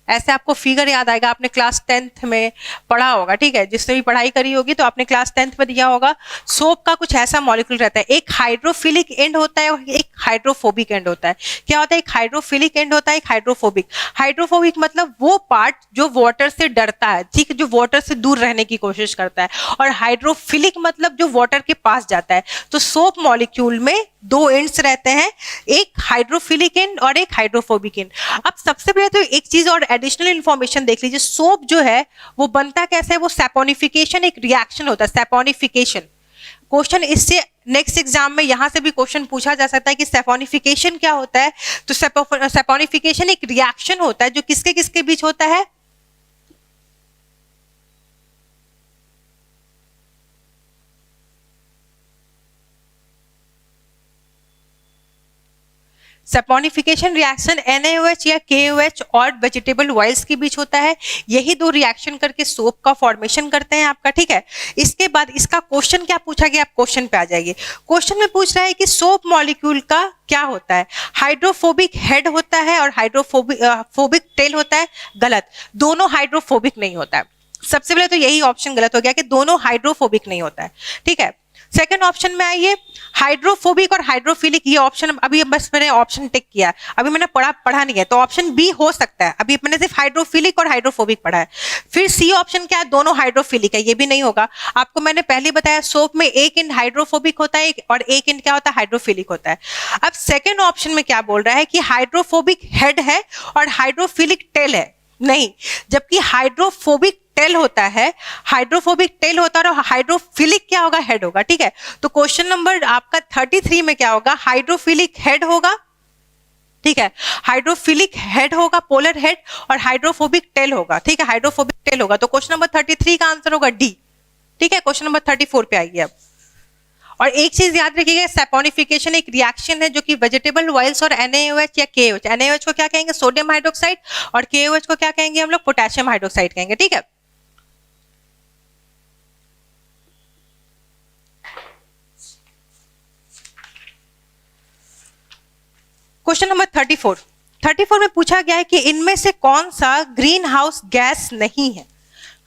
ऐसे आपको फिगर याद आएगा, आपने क्लास 10th में पढ़ा होगा, ठीक है। जिसने भी पढ़ाई करी होगी तो आपने क्लास 10th में दिया होगा। सोप का कुछ ऐसा मॉलिक्यूल रहता है, एक हाइड्रोफिलिक एंड होता है और एक हाइड्रोफोबिक एंड होता है। क्या होता है? एक हाइड्रोफिलिक एंड होता है, एक हाइड्रोफोबिक। हाइड्रोफोबिक मतलब वो पार्ट जो वाटर से डरता है, ठीक है, जो वाटर से दूर रहने की कोशिश करता है, और हाइड्रोफिलिक मतलब जो वाटर के पास जाता है। तो सोप मॉलिक्यूल में दो एंड्स रहते हैं, एक हाइड्रोफिलिक एंड और एक हाइड्रोफोबिक एंड। अब सबसे पहले तो एक चीज और एडिशनल इंफॉर्मेशन देख लीजिए, सोप जो है वो बनता कैसे है? वो सैपोनिफिकेशन एक रिएक्शन होता है, सैपोनिफिकेशन। क्वेश्चन इससे नेक्स्ट एग्जाम में यहां से भी क्वेश्चन पूछा जा सकता है कि सैपोनिफिकेशन क्या होता है। तो सैपोनिफिकेशन एक रिएक्शन होता है जो किसके किसके बीच होता है? सैपोनिफिकेशन रिएक्शन NaOH या KOH और वेजिटेबल ऑयल्स के बीच होता है। यही दो रिएक्शन करके सोप का फॉर्मेशन करते हैं आपका, ठीक है। इसके बाद इसका क्वेश्चन क्या पूछा गया, आप क्वेश्चन पे आ जाइए। क्वेश्चन में पूछ रहा है कि सोप मॉलिक्यूल का क्या होता है? हाइड्रोफोबिक हेड होता है और हाइड्रोफोबिक टेल होता है। गलत, दोनों हाइड्रोफोबिक नहीं होता है। सबसे पहले तो यही ऑप्शन गलत हो गया कि दोनों हाइड्रोफोबिक नहीं होता है, ठीक है। सेकंड ऑप्शन में आइए, हाइड्रोफोबिक और हाइड्रोफिलिक, ये ऑप्शन अभी बस मैंने ऑप्शन टिक किया, अभी मैंने पढ़ा नहीं है, तो ऑप्शन बी हो सकता है। अभी मैंने सिर्फ हाइड्रोफिलिक और हाइड्रोफोबिक पढ़ा है। फिर सी ऑप्शन क्या है? दोनों हाइड्रोफिलिक है, ये भी नहीं होगा। आपको मैंने पहले बताया सोप में एक एंड हाइड्रोफोबिक होता है और एक एंड क्या होता है? हाइड्रोफिलिक होता है। अब सेकेंड ऑप्शन में क्या बोल रहा है कि हाइड्रोफोबिक हेड है और हाइड्रोफिलिक टेल है। नहीं, जबकि हाइड्रोफोबिक टेल होता है, हाइड्रोफोबिक टेल होता है और हाइड्रोफिलिक क्या होगा? हेड होगा, ठीक है। तो क्वेश्चन नंबर आपका 33 में क्या होगा? हाइड्रोफिलिक हेड होगा, ठीक है। हाइड्रोफिलिक हेड होगा, पोलर हेड, और हाइड्रोफोबिक टेल होगा, ठीक है। हाइड्रोफोबिक टेल होगा। तो क्वेश्चन नंबर 33 का आंसर होगा डी, ठीक है। क्वेश्चन नंबर 34 पे आइए अब। और एक चीज याद रखिएगा, सैपोनिफिकेशन एक रिएक्शन है जो कि वेजिटेबल ऑयल्स और NaOH या KOH, NaOH को क्या कहेंगे? सोडियम हाइड्रोक्साइड, और KOH को क्या कहेंगे हम लोग? पोटेशियम हाइड्रोक्साइड कहेंगे, ठीक है। क्वेश्चन नंबर 34 में पूछा गया है कि इनमें से कौन सा ग्रीन हाउस गैस नहीं है?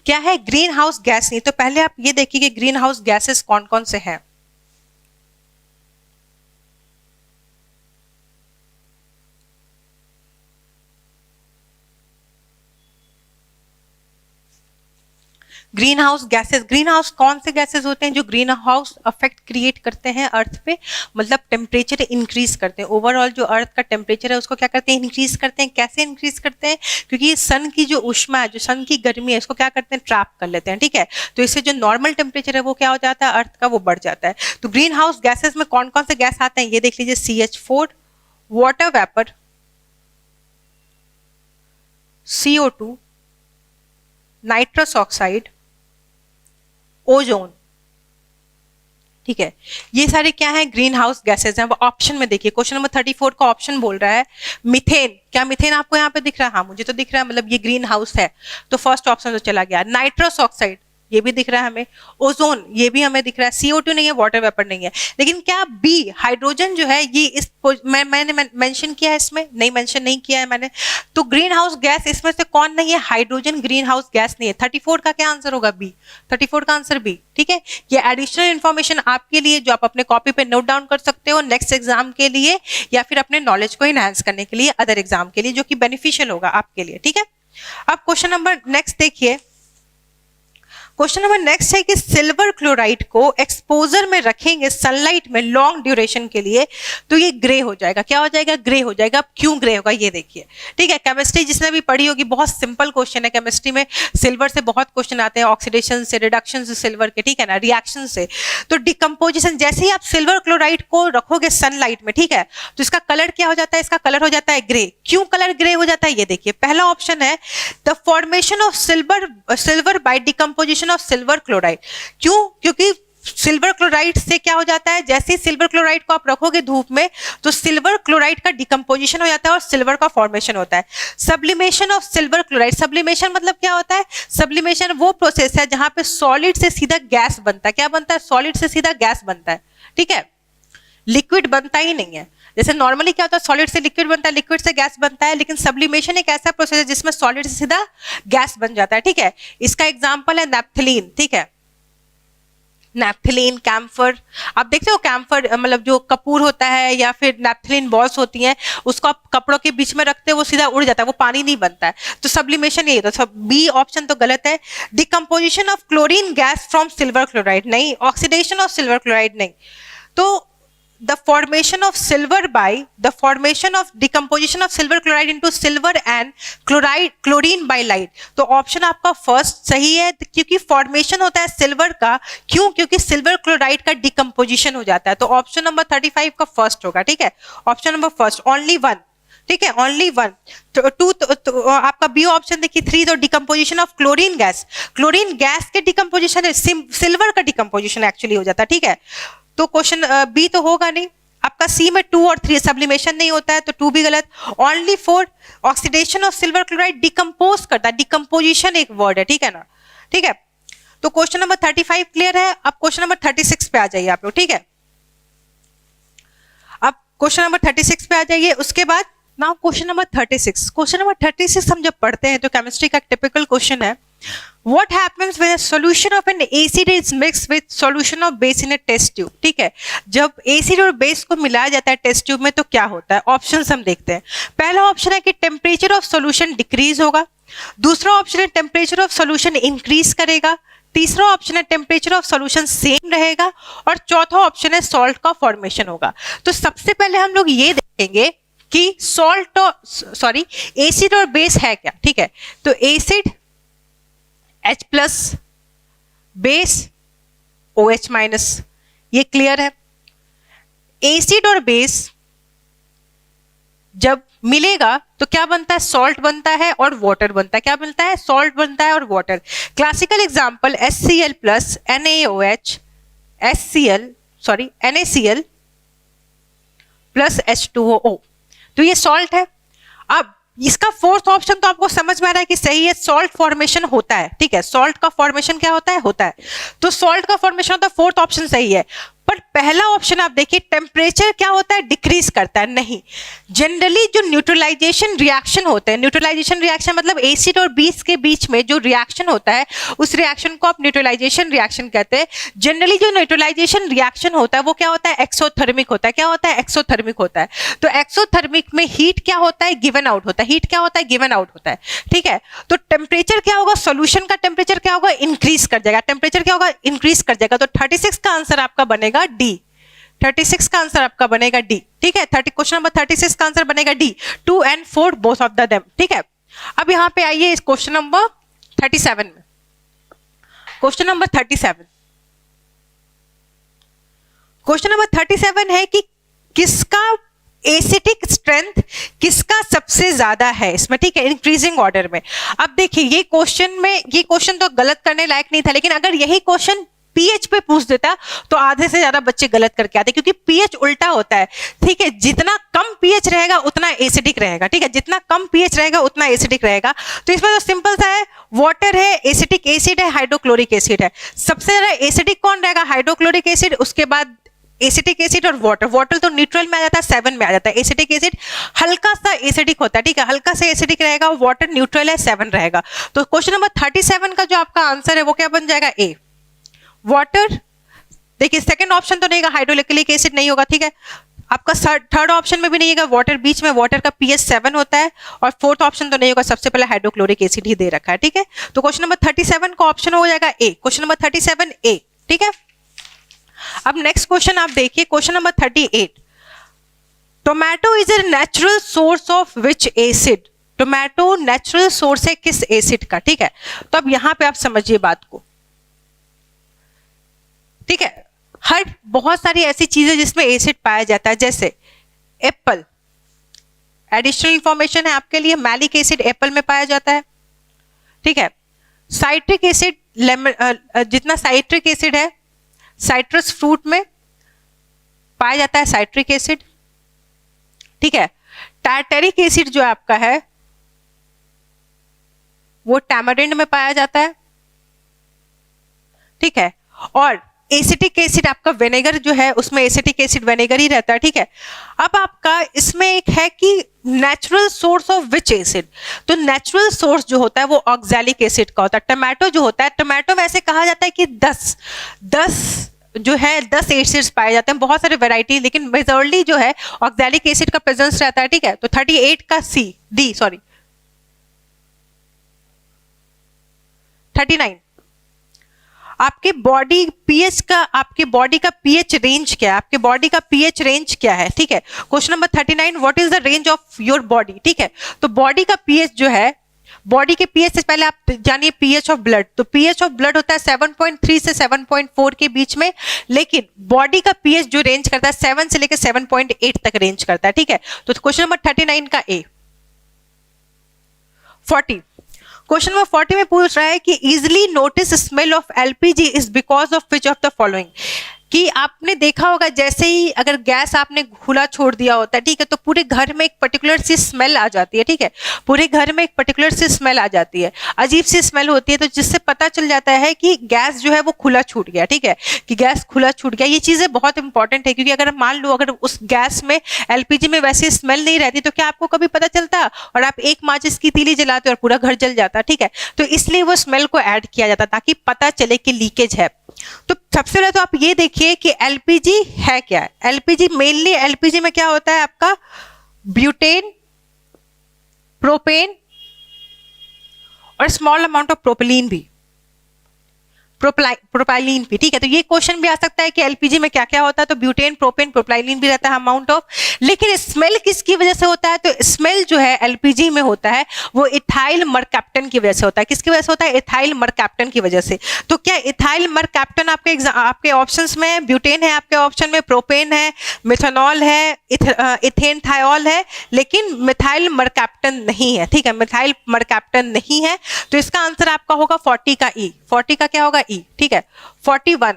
क्या है ग्रीन हाउस गैस नहीं? तो पहले आप ये देखिए कि ग्रीन हाउस गैसेस कौन कौन से हैं। Green house gases, green house कौन से गैसेस होते हैं जो ग्रीन हाउस इफेक्ट क्रिएट करते हैं अर्थ पे? मतलब टेम्परेचर इंक्रीज करते हैं, ओवरऑल जो अर्थ का टेम्परेचर है उसको क्या करते हैं? इंक्रीज करते हैं। कैसे इंक्रीज करते हैं? क्योंकि सन की जो ऊष्मा है, जो सन की गर्मी है, इसको क्या करते हैं? ट्रैप कर लेते हैं, ठीक है। तो इससे जो नॉर्मल टेम्परेचर है वो क्या हो जाता है अर्थ का? वो बढ़ जाता है। तो ग्रीन हाउस गैसेस में कौन कौन से गैस आते हैं ये देख लीजिए, CH4, water vapour, CO2, nitrous oxide, ozone, ठीक है। ये सारे क्या है? ग्रीन हाउस गैसेज हैं। ऑप्शन में देखिए, क्वेश्चन नंबर 34 का ऑप्शन बोल रहा है मीथेन। क्या मीथेन आपको यहाँ पे दिख रहा है? हाँ, मुझे तो दिख रहा है, मतलब ये ग्रीन हाउस है, तो फर्स्ट ऑप्शन तो चला गया। नाइट्रस ऑक्साइड, ये भी दिख रहा है हमें, ओजोन ये भी हमें दिख रहा है, CO2 नहीं है, वाटर वेपर नहीं है, लेकिन क्या बी हाइड्रोजन जो है ये इस मैंने मेंशन किया है इसमें? नहीं मेंशन नहीं किया है मैंने। तो ग्रीन हाउस गैस इसमें से कौन नहीं है? हाइड्रोजन ग्रीन हाउस गैस नहीं है। 34 का क्या आंसर होगा? बी। 34 का आंसर बी। ठीक है, ये एडिशनल इन्फॉर्मेशन आपके लिए जो आप अपने कॉपी पे नोट डाउन कर सकते हो नेक्स्ट एग्जाम के लिए, या फिर अपने नॉलेज को इनहैंस करने के लिए अदर एग्जाम के लिए, जो कि बेनिफिशियल होगा आपके लिए। ठीक है, अब क्वेश्चन नंबर नेक्स्ट देखिए। क्वेश्चन नंबर नेक्स्ट है कि सिल्वर क्लोराइड को एक्सपोजर में रखेंगे सनलाइट में लॉन्ग ड्यूरेशन के लिए तो ये ग्रे हो जाएगा। क्या हो जाएगा? ग्रे हो जाएगा। अब क्यों ग्रे होगा ये देखिए। ठीक है, केमिस्ट्री जिसने भी पढ़ी होगी, बहुत सिंपल क्वेश्चन है। केमिस्ट्री में सिल्वर से बहुत क्वेश्चन आते हैं, ऑक्सीडेशन से, रिडक्शन से सिल्वर के, ठीक है ना, रिएक्शन से। तो डिकम्पोजिशन, जैसे ही आप सिल्वर क्लोराइड को रखोगे सनलाइट में, ठीक है, तो इसका कलर क्या हो जाता है? इसका कलर हो जाता है ग्रे। क्यों कलर ग्रे हो जाता है ये देखिए। पहला ऑप्शन है the formation of silver by decomposition of silver chloride. क्यों? क्योंकि सिल्वर क्लोराइड से क्या हो जाता है, जैसे ही सिल्वर क्लोराइड को आप रखोगे धूप में तो सिल्वर क्लोराइड का डिकम्पोजिशन हो जाता है और सिल्वर का फॉर्मेशन होता है। Sublimation of silver chloride, sublimation मतलब क्या होता है? सब्लिमेशन वो प्रोसेस है जहां पे सॉलिड से सीधा गैस बनता है। क्या बनता है? सॉलिड से सीधा गैस बनता है। ठीक है, लिक्विड बनता ही नहीं है। जैसे नॉर्मली क्या होता है, सॉलिड से लिक्विड बनता है, लिक्विड से गैस बनता है, लेकिन सब्लिमेशन एक ऐसा प्रोसेस है जिसमें सॉलिड से सीधा गैस बन जाता है। ठीक है, इसका एग्जांपल है नैप्थलीन। ठीक है, नैप्थलीन, कैम्फर। आप देखते हो कैम्फर मतलब जो कपूर होता है या फिर नैप्थलीन बॉल्स होती हैं, उसको आप कपड़ों के बीच में रखते हो वो सीधा उड़ जाता है, वो पानी नहीं बनता है। तो सब्लिमेशन यही, तो सब बी ऑप्शन तो गलत है। Decomposition of chlorine gas from silver chloride नहीं, ऑक्सीडेशन ऑफ सिल्वर क्लोराइड नहीं। तो the formation of silver by the formation of decomposition of silver chloride into silver and chlorine by light। तो option आपका first सही है, क्योंकि formation होता है सिल्वर का। क्यों? क्योंकि सिल्वर क्लोराइड का डिकम्पोजिशन हो जाता है। तो ऑप्शन नंबर 35 का फर्स्ट होगा। ठीक है, option number first, only one. ठीक है, ओनली वन। तो टू तो आपका बी ऑप्शन देखिए। 3 तो decomposition of chlorine gas, chlorine gas के डिकम्पोजिशन सिल्वर का डिकम्पोजिशन एक्चुअली हो जाता है। ठीक है, तो क्वेश्चन बी तो होगा नहीं। आपका सी में 2 और 3 सब्लिमेशन नहीं होता है, तो 2 भी गलत। Only 4 oxidation of silver chloride decompose करता है, डिकम्पोजिशन एक वर्ड है। ठीक है ना। ठीक है, तो क्वेश्चन नंबर 35 क्लियर है। अब क्वेश्चन नंबर 36 पे आ जाइए आप लोग। ठीक है, अब क्वेश्चन नंबर 36 पे आ जाइए। उसके बाद now question number 36। Question number 36 हम जब पढ़ते हैं तो केमिस्ट्री का टिपिकल क्वेश्चन है, What happens when a solution of an acid is mixed with solution of base in a test tube? ठीक है, जब एसिड और बेस को मिलाया जाता है टेस्ट ट्यूब में तो क्या होता है? ऑप्शंस हम देखते हैं। पहला ऑप्शन है कि टेम्परेचर ऑफ सॉल्यूशन डिक्रीज होगा। दूसरा ऑप्शन है टेम्परेचर ऑफ सॉल्यूशन इंक्रीज करेगा। तीसरा ऑप्शन है टेम्परेचर ऑफ सॉल्यूशन सेम रहेगा। और चौथा ऑप्शन है सॉल्ट का फॉर्मेशन होगा। तो सबसे पहले हम लोग ये देखेंगे कि सॉल्ट और एसिड और बेस है क्या। ठीक है, तो acid H plus, base OH minus, ये क्लियर है। एसिड और बेस जब मिलेगा तो क्या बनता है? सॉल्ट बनता है और वाटर बनता है। क्या बनता है? सॉल्ट बनता है और water. Classical example HCl plus NaOH, NaCl plus H2O, तो ये सॉल्ट है। अब इसका फोर्थ ऑप्शन तो आपको समझ में आ रहा है कि सही है, सॉल्ट फॉर्मेशन होता है। ठीक है, सॉल्ट का फॉर्मेशन क्या होता है? होता है। तो सॉल्ट का फॉर्मेशन होता है, फोर्थ ऑप्शन सही है। पर पहला ऑप्शन आप देखिए, टेम्परेचर क्या होता है? डिक्रीज करता है। नहीं, जनरली जो न्यूट्रलाइजेशन रिएक्शन होते हैं, न्यूट्रलाइजेशन रिएक्शन मतलब एसिड और बेस के बीच में जो रिएक्शन होता है उस रिएक्शन को आप न्यूट्रलाइजेशन रिएक्शन कहते हैं। जनरली जो न्यूट्रलाइजेशन रिएक्शन होता है वो क्या होता है? एक्सोथर्मिक होता है। क्या होता है? एक्सोथर्मिक होता है। तो एक्सोथर्मिक में हीट क्या होता है? गिवन आउट होता है। हीट क्या होता है? गिवन आउट होता है। ठीक है, तो टेम्परेचर क्या होगा? सोल्यूशन का टेम्परेचर क्या होगा? इंक्रीज कर जाएगा। टेम्परेचर क्या होगा? इंक्रीज कर जाएगा। तो 36 का आंसर आपका बनेगा डी। 36 का आंसर आपका बनेगा डी। ठीक है, क्वेश्चन नंबर 36 का आंसर बनेगा D. 2 and 4 both of them. ठीक है, अब यहां पे आइए इस क्वेश्चन नंबर 37 में। क्वेश्चन नंबर 37, क्वेश्चन नंबर 37 है कि किसका एसिडिक स्ट्रेंथ किसका सबसे ज्यादा है इसमें। ठीक है, इंक्रीजिंग ऑर्डर में। अब देखिए ये क्वेश्चन तो गलत करने लायक नहीं था, लेकिन अगर यही क्वेश्चन पीएच पे पूछ देता तो आधे से ज्यादा बच्चे गलत करके आते, क्योंकि पीएच उल्टा होता है। ठीक है, जितना कम पीएच रहेगा उतना एसिडिक रहेगा। ठीक है, जितना कम पीएच रहेगा उतना एसिडिक रहेगा। तो इसमें तो सिंपल सा है, वाटर है, एसिटिक एसिड है, हाइड्रोक्लोरिक एसिड है। सबसे ज्यादा एसिडिक कौन रहेगा? हाइड्रोक्लोरिक एसिड, उसके बाद एसिटिक एसिड और वाटर। वाटर तो न्यूट्रल में आ जाता है, 7 में आ जाता है। एसिटिक एसिड हल्का सा एसिडिक होता है, ठीक है, हल्का सा एसिडिक रहेगा। वाटर न्यूट्रल है, 7 रहेगा। तो क्वेश्चन नंबर 37 का जो आपका आंसर है वो क्या बन जाएगा? ए, वाटर। देखिए सेकंड ऑप्शन तो नहीं होगा, हाइड्रोक्लोरिक एसिड नहीं होगा, ठीक है। आपका थर्ड ऑप्शन में भी नहीं होगा वाटर, बीच में वाटर का pH 7 होता है। और फोर्थ ऑप्शन तो नहीं होगा, सबसे पहले हाइड्रोक्लोरिक एसिड ही दे रखा है, ठीक है। तो क्वेश्चन नंबर 37 का ऑप्शन हो जाएगा ए, क्वेश्चन नंबर 37 ए, ठीक है। अब नेक्स्ट क्वेश्चन आप देखिए, question number 38, tomato is a natural source of which acid? Tomato natural source है किस एसिड का, ठीक है। तो अब यहां पे आप समझिए बात को, ठीक है। हर बहुत सारी ऐसी चीजें जिसमें एसिड पाया जाता है, जैसे एप्पल, एडिशनल इंफॉर्मेशन है आपके लिए, मैलिक एसिड एप्पल में पाया जाता है, ठीक है। साइट्रिक एसिड, जितना साइट्रिक एसिड है साइट्रस फ्रूट में पाया जाता है साइट्रिक एसिड, ठीक है। टार्टेरिक एसिड जो आपका है वो टैमरिंड में पाया जाता है, ठीक है। और एसिटिक एसिड आपका विनेगर जो है उसमें एसिटिक एसिड विनेगर ही रहता है, ठीक है। अब आपका इसमें एक है कि natural source of which acid, तो नेचुरल सोर्स जो होता है वो ऑक्सैलिक एसिड का होता है। टोमेटो जो होता है, टोमेटो वैसे कहा जाता है कि 10 जो है 10 एसिड्स पाए जाते हैं, बहुत सारे वैरायटी, लेकिन मेजॉरिटी जो है ऑक्सैलिक एसिड का प्रेजेंस रहता है, ठीक है। तो 38 का सी, डी सॉरी 39, आपके बॉडी पीएच का, आपके बॉडी का पीएच रेंज क्या है? आपके बॉडी का पीएच रेंज क्या है, ठीक है। Question number 39, what is the range of your body, ठीक है। तो बॉडी का पीएच जो है, बॉडी के पीएच से पहले आप जानिए पीएच ऑफ ब्लड। तो पीएच ऑफ ब्लड होता है 7.3 से 7.4 के बीच में, लेकिन बॉडी का पीएच जो रेंज करता है 7 से लेकर 7.8 तक रेंज करता है, ठीक है। तो क्वेश्चन नंबर 39 का ए। 40, क्वेश्चन नंबर 40 में पूछ रहा है कि easily notice smell of LPG is because of which of the following, कि आपने देखा होगा जैसे ही अगर गैस आपने खुला छोड़ दिया होता है, ठीक है, तो पूरे घर में एक पर्टिकुलर सी स्मेल आ जाती है, ठीक है। पूरे घर में एक पर्टिकुलर सी स्मेल आ जाती है, अजीब सी स्मेल होती है, तो जिससे पता चल जाता है कि गैस जो है वो खुला छूट गया, ठीक है, कि गैस खुला छूट गया। ये चीजें बहुत इंपॉर्टेंट है, क्योंकि अगर मान लो अगर उस गैस में एलपीजी में वैसी स्मेल नहीं रहती तो क्या आपको कभी पता चलता, और आप एक माचिस की तीली जलाते और पूरा घर जल जाता, ठीक है। तो इसलिए वो स्मेल को ऐड किया जाता ताकि पता चले कि लीकेज है। तो सबसे पहले तो आप ये देखिए कि एलपीजी है क्या है। एलपीजी मेनली, एलपीजी में क्या होता है आपका, ब्यूटेन, प्रोपेन और स्मॉल अमाउंट ऑफ प्रोपिलीन भी, प्रोपाइलिन भी, ठीक है। तो ये क्वेश्चन भी आ सकता है कि एलपीजी में क्या क्या होता है, तो ब्यूटेन, प्रोपेन, प्रोपाइलिन भी रहता है अमाउंट ऑफ। लेकिन स्मेल किसकी वजह से होता है, तो स्मेल जो है एलपीजी में होता है वो इथाइल मरकैप्टन की वजह से होता है। किसकी वजह से होता है? इथाइल मरकैप्टन की वजह से। तो क्या इथाइल मरकैप्टन आपके ऑप्शंस में ब्यूटेन है, आपके ऑप्शन में प्रोपेन है, मिथेनॉल है, इथेन थायोल है, लेकिन मिथाइल मरकैप्टन नहीं है, ठीक है, मिथाइल मरकैप्टन नहीं है। तो इसका आंसर आपका होगा 40 का ई। 40 का क्या होगा? ई, ठीक है। 41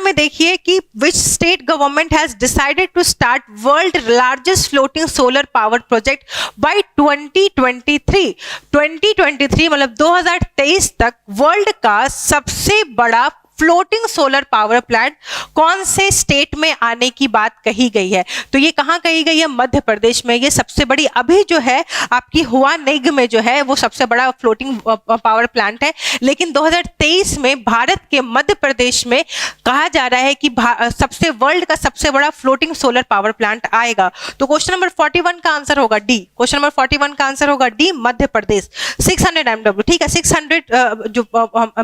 में देखिए कि which state government has decided to start world largest floating solar power project by 2023। 2023 मतलब 2023 तक वर्ल्ड का सबसे बड़ा फ्लोटिंग सोलर पावर प्लांट कौन से स्टेट में आने की बात कही गई है? तो ये कहाँ कही गई है? मध्य प्रदेश में। ये सबसे बड़ी अभी जो है आपकी हुआनिग में जो है वो सबसे बड़ा फ्लोटिंग पावर प्लांट है, लेकिन 2023 में भारत के मध्य प्रदेश में कहा जा रहा है कि सबसे वर्ल्ड का सबसे बड़ा फ्लोटिंग सोलर पावर प्लांट आएगा। तो क्वेश्चन नंबर 41 का आंसर होगा डी। क्वेश्चन नंबर 41 का आंसर होगा डी, मध्य प्रदेश। 600 MW, ठीक है, 600 जो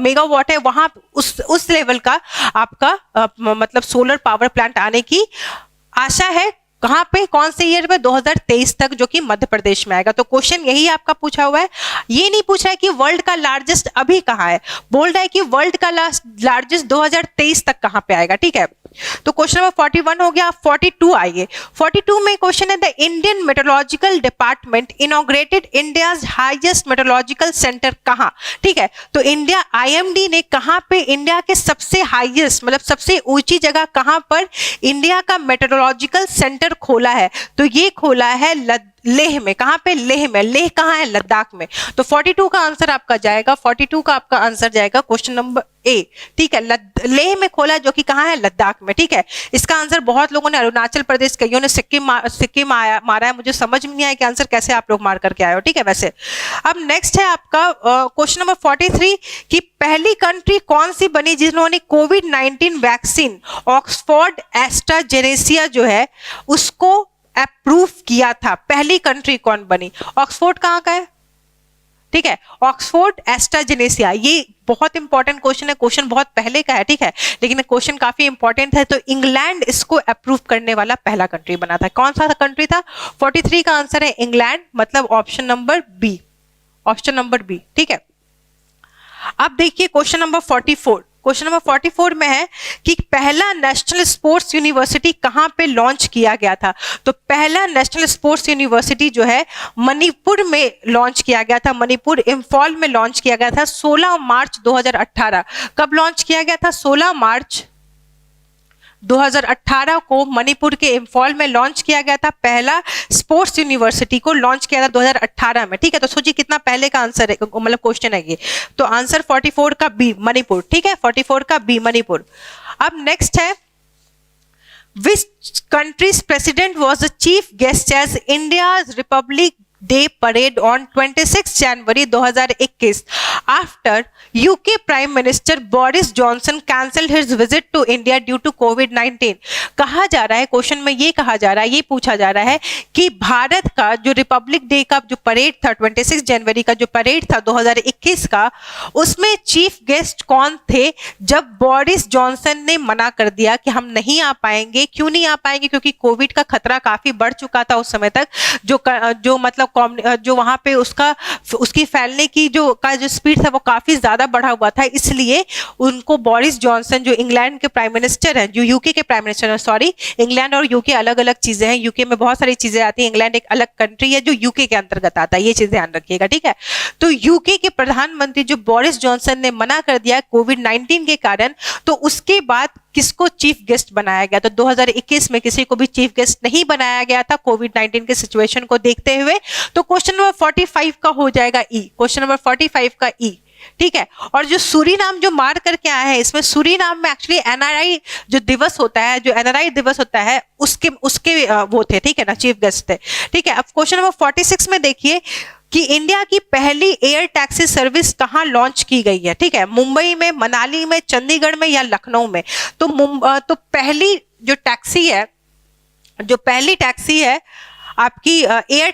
मेगावाट है वहां उस लेवल का आपका मतलब सोलर पावर प्लांट आने की आशा है। कहां पे, कौन से ईयर में? 2023 तक, जो कि मध्य प्रदेश में आएगा। तो क्वेश्चन यही आपका पूछा हुआ है, ये नहीं पूछा है कि वर्ल्ड का लार्जेस्ट अभी कहां है, बोल रहा है कि वर्ल्ड का लार्जेस्ट 2023 तक कहां पे आएगा, ठीक है। तो क्वेश्चन नंबर 41 हो गया। 42 आइए। 42 में क्वेश्चन है, the Indian meteorological department inaugurated India's highest meteorological centre कहां, ठीक है। तो इंडिया आईएमडी ने कहां पे इंडिया के सबसे हाईएस्ट मतलब सबसे ऊंची जगह कहां पर इंडिया का मेट्रोलॉजिकल सेंटर खोला है? तो ये खोला है लेह में। कहां पे? लेह में। लेह कहां है? लद्दाख में। तो 42 का आंसर आपका जाएगा, 42 का आपका आंसर जाएगा क्वेश्चन नंबर ए। ठीक है, लेह में खोला जो कि कहां है? लद्दाख में। ठीक है, इसका आंसर बहुत लोगों ने अरुणाचल प्रदेश, कईयों ने सिक्किम मारा है। मुझे समझ में नहीं आया कि आंसर कैसे आप लोग मार करके आए हो। ठीक है, वैसे अब नेक्स्ट है आपका क्वेश्चन नंबर 43 कि पहली कंट्री कौन सी बनी जिन्होंने कोविड-19 वैक्सीन ऑक्सफोर्ड एस्ट्राजेनेसिया जो है उसको अप्रूव किया था? पहली कंट्री कौन बनी? ऑक्सफोर्ड कहां का है? ठीक है, ऑक्सफोर्ड एस्ट्राजेनेसिया। ये बहुत इंपॉर्टेंट क्वेश्चन है, क्वेश्चन बहुत पहले का है। ठीक है, लेकिन क्वेश्चन काफी इंपॉर्टेंट है। तो इंग्लैंड इसको अप्रूव करने वाला पहला कंट्री बना था। कौन सा कंट्री था? 43 का आंसर है इंग्लैंड, मतलब option number B, option number B. ठीक है, अब देखिए क्वेश्चन नंबर 44। क्वेश्चन नंबर 44 में है कि पहला नेशनल स्पोर्ट्स यूनिवर्सिटी कहां पे लॉन्च किया गया था? तो पहला नेशनल स्पोर्ट्स यूनिवर्सिटी जो है मणिपुर में लॉन्च किया गया था। मणिपुर इंफॉल में लॉन्च किया गया था 16 मार्च 2018। कब लॉन्च किया गया था? 16 मार्च 2018 को मणिपुर के इंफॉल में लॉन्च किया गया था। पहला स्पोर्ट्स यूनिवर्सिटी को लॉन्च किया था 2018 में। ठीक है, तो सोचिए कितना पहले का आंसर है, मतलब क्वेश्चन है ये। तो आंसर 44 का बी, मणिपुर। ठीक है, 44 का बी, मणिपुर। अब नेक्स्ट है which country's president was the chief guest at India's republic day parade on 26 January 2021 after UK prime minister Boris Johnson cancelled his visit to India due to कोविड-19। कहा जा रहा है, क्वेश्चन में ये कहा जा रहा है, ये पूछा जा रहा है कि भारत का जो रिपब्लिक डे का जो परेड था, 26 जनवरी का जो परेड था 2021 का, उसमें चीफ गेस्ट कौन थे जब बोरिस जॉनसन ने मना कर दिया कि हम नहीं आ पाएंगे। क्यों नहीं आ पाएंगे? क्योंकि कोविड का खतरा काफी बढ़ चुका था उस समय तक। जो मतलब जो वहां पे उसकी फैलने की जो स्पीड था वो काफी ज्यादा बढ़ा हुआ था, इसलिए उनको बोरिस जॉनसन जो इंग्लैंड के प्राइम मिनिस्टर हैं, जो यूके के प्राइम मिनिस्टर हैं, सॉरी, इंग्लैंड और यूके अलग अलग चीजें हैं। यूके में बहुत सारी चीजें आती हैं, इंग्लैंड एक अलग कंट्री है जो यूके के अंतर्गत आता है, ये चीज ध्यान रखिएगा। ठीक है, तो यूके के प्रधानमंत्री जो बोरिस जॉनसन ने मना कर दिया कोविड-19 के कारण, तो उसके बाद किसको चीफ गेस्ट बनाया गया? तो 2021 में किसी को भी चीफ गेस्ट नहीं बनाया गया था कोविड-19 के सिचुएशन को देखते हुए। तो क्वेश्चन नंबर 45 का हो जाएगा ई, क्वेश्चन नंबर 45 का ई। ठीक है, और जो सूरीनाम जो मार करके आया है, इसमें सूरीनाम में एक्चुअली एनआरआई जो दिवस होता है, जो एनआरआई दिवस होता है, उसके वो थे। ठीक है ना, चीफ गेस्ट थे। ठीक है, अब क्वेश्चन नंबर 46 में देखिए कि इंडिया की पहली एयर टैक्सी सर्विस कहां लॉन्च की गई है? ठीक है, मुंबई में, मनाली में, चंडीगढ़ में या लखनऊ में? तो पहली जो टैक्सी है, जो पहली टैक्सी है आपकी एयर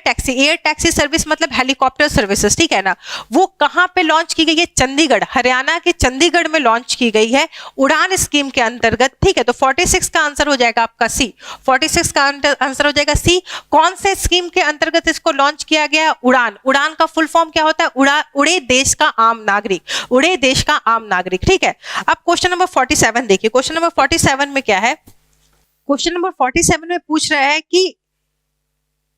टैक्सी सर्विस मतलब हेलीकॉप्टर सर्विसेज। ठीक है ना, वो कहां पे लॉन्च की गई है? चंडीगढ़, हरियाणा के चंडीगढ़ में लॉन्च की गई है उड़ान स्कीम के अंतर्गत। ठीक है, तो 46 का आंसर हो जाएगा आपका सी, 46 का आंसर हो जाएगा सी। कौन से स्कीम के अंतर्गत इसको लॉन्च किया गया? उड़ान। उड़ान का फुल फॉर्म क्या होता है? उड़े देश का आम नागरिक, उड़े देश का आम नागरिक। ठीक है, अब क्वेश्चन नंबर 47 देखिए। क्वेश्चन नंबर 47 में क्या है? क्वेश्चन नंबर 47 में पूछ रहा है कि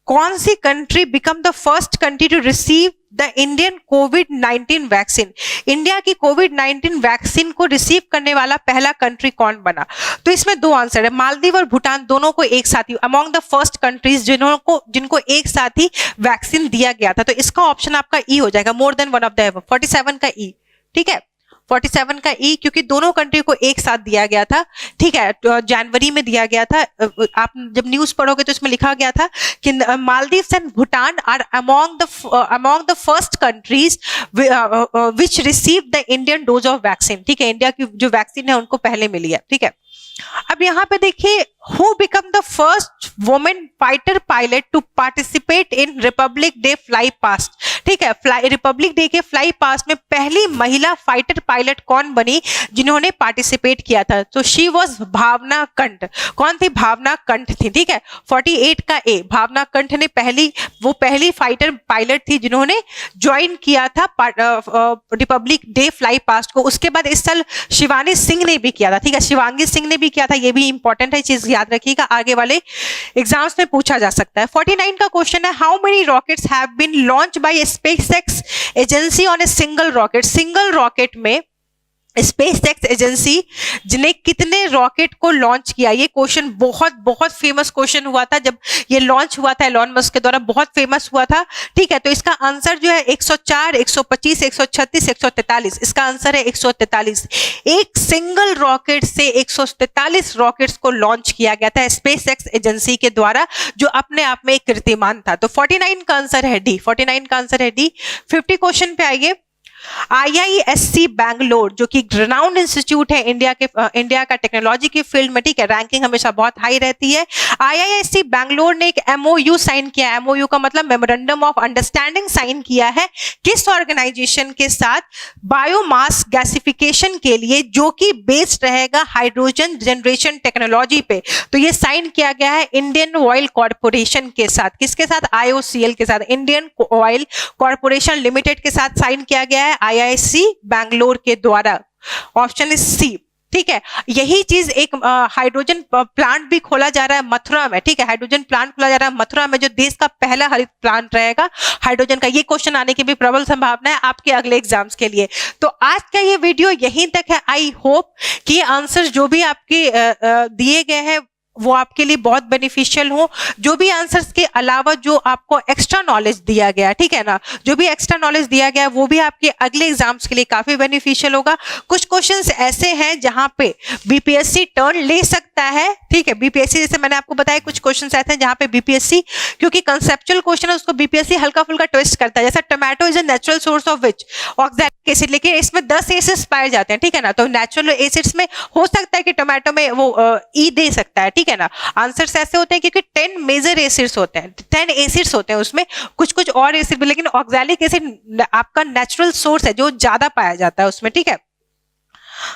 कौन सी country become the first country to receive the Indian कोविड-19 वैक्सीन? इंडिया की कोविड-19 वैक्सीन को रिसीव करने वाला पहला कंट्री कौन बना? तो इसमें दो आंसर है, मालदीव और भूटान, दोनों को एक साथ ही अमॉन्ग द फर्स्ट कंट्रीज जिनको एक साथ ही वैक्सीन दिया गया था। तो इसका ऑप्शन आपका ई हो जाएगा, more than one of the above, 47 का ई। ठीक है, 47 का ई, क्योंकि दोनों कंट्री को एक साथ दिया गया था। ठीक है, जनवरी में दिया गया था। आप जब न्यूज पढ़ोगे तो इसमें लिखा गया था कि Maldives and Bhutan are among the first countries which receive the Indian dose of vaccine. ठीक है, इंडिया की जो वैक्सीन है उनको पहले मिली है। ठीक है, अब यहाँ पे देखिए who become the first women fighter pilot to participate in Republic Day fly past. ठीक है, रिपब्लिक डे के फ्लाई पास्ट में पहली महिला फाइटर पायलट कौन बनी जिन्होंने पार्टिसिपेट किया था? तो शी वॉज भावना कंठ। कौन थी? भावना कंठ थी। ठीक है, 48 का ए, भावना कंठ ने पहली फाइटर पायलट थी जिन्होंने ज्वाइन किया था रिपब्लिक डे फ्लाई पास्ट को। उसके बाद इस साल शिवानी सिंह ने भी किया था। ठीक है, शिवांगी सिंह ने भी किया था, ये भी इंपॉर्टेंट है चीज, याद रखिएगा, आगे वाले एग्जाम्स में पूछा जा सकता है। 49 का क्वेश्चन है, how many rockets have been launch by SpaceX agency on a single rocket? Single rocket में स्पेस एक्स एजेंसी जिने कितने रॉकेट को लॉन्च किया? ये क्वेश्चन बहुत बहुत फेमस क्वेश्चन हुआ था जब ये लॉन्च हुआ था एलॉन मस्क के द्वारा, बहुत फेमस हुआ था। ठीक है, तो इसका आंसर जो है 104, 125, 136, 143। इसका आंसर है 143। एक सिंगल रॉकेट से 143 रॉकेट्स को लॉन्च किया गया था स्पेस एक्स एजेंसी के द्वारा, जो अपने आप में एक कीर्तिमान था। तो 49 का आंसर है डी, 49 का आंसर है डी। 50 क्वेश्चन पे आइए। IISc बैंगलोर जो कि रिनाउंड इंस्टीट्यूट है इंडिया का टेक्नोलॉजी की फील्ड में, ठीक है, रैंकिंग हमेशा बहुत हाई रहती है। IISc बैंगलोर ने एक MOU साइन किया। MOU का मतलब मेमोरेंडम ऑफ अंडरस्टैंडिंग साइन किया है किस ऑर्गेनाइजेशन के साथ? बायोमास गैसिफिकेशन के लिए, जो कि बेस्ड रहेगा हाइड्रोजन जनरेशन टेक्नोलॉजी पे। तो ये साइन किया गया है इंडियन ऑयल कॉर्पोरेशन के साथ। किसके साथ? IOCL के साथ, इंडियन ऑयल कॉर्पोरेशन लिमिटेड के साथ साइन किया गया है IISc बैंगलोर के द्वारा। ऑप्शन इज सी, ठीक है। यही चीज एक हाइड्रोजन प्लांट भी खोला जा रहा है मथुरा में, ठीक है, हाइड्रोजन प्लांट खोला जा रहा है मथुरा में, जो देश का पहला हरित प्लांट रहेगा हाइड्रोजन का। ये क्वेश्चन आने की भी प्रबल संभावना है आपके अगले एग्जाम्स के लिए। तो आज का ये वीडियो यहीं तक है। आई होप कि आंसर जो भी आपके दिए गए हैं वो आपके लिए बहुत बेनिफिशियल हो। जो भी आंसर्स के अलावा जो आपको एक्स्ट्रा नॉलेज दिया गया, ठीक है ना, जो भी एक्स्ट्रा नॉलेज दिया गया वो भी आपके अगले एग्जाम्स के लिए काफी बेनिफिशियल होगा। कुछ क्वेश्चंस ऐसे हैं जहां पे बीपीएससी टर्न ले सकता है, ठीक है। बीपीएससी जैसे मैंने आपको बताया, कुछ क्वेश्चंस ऐसे हैं जहां पे बीपीएससी, क्योंकि कंसेप्चुअल क्वेश्चन है, उसको बीपीएससी हल्का फुल्का ट्विस्ट करता है। जैसा tomato is a natural source of which? Oxalic acid, लेकिन इसमें 10 एसिड्स पाए जाते हैं, ठीक है ना। तो नेचुरल एसिड्स में हो सकता है कि टोमेटो में वो ई दे सकता है, ठीक है ना। आंसर्स ऐसे होते हैं क्योंकि 10 मेजर एसिड्स होते हैं, 10 एसिड्स होते हैं उसमें, कुछ कुछ और एसिड भी, लेकिन ऑक्सैलिक एसिड आपका नेचुरल सोर्स है जो ज्यादा पाया जाता है उसमें, ठीक है।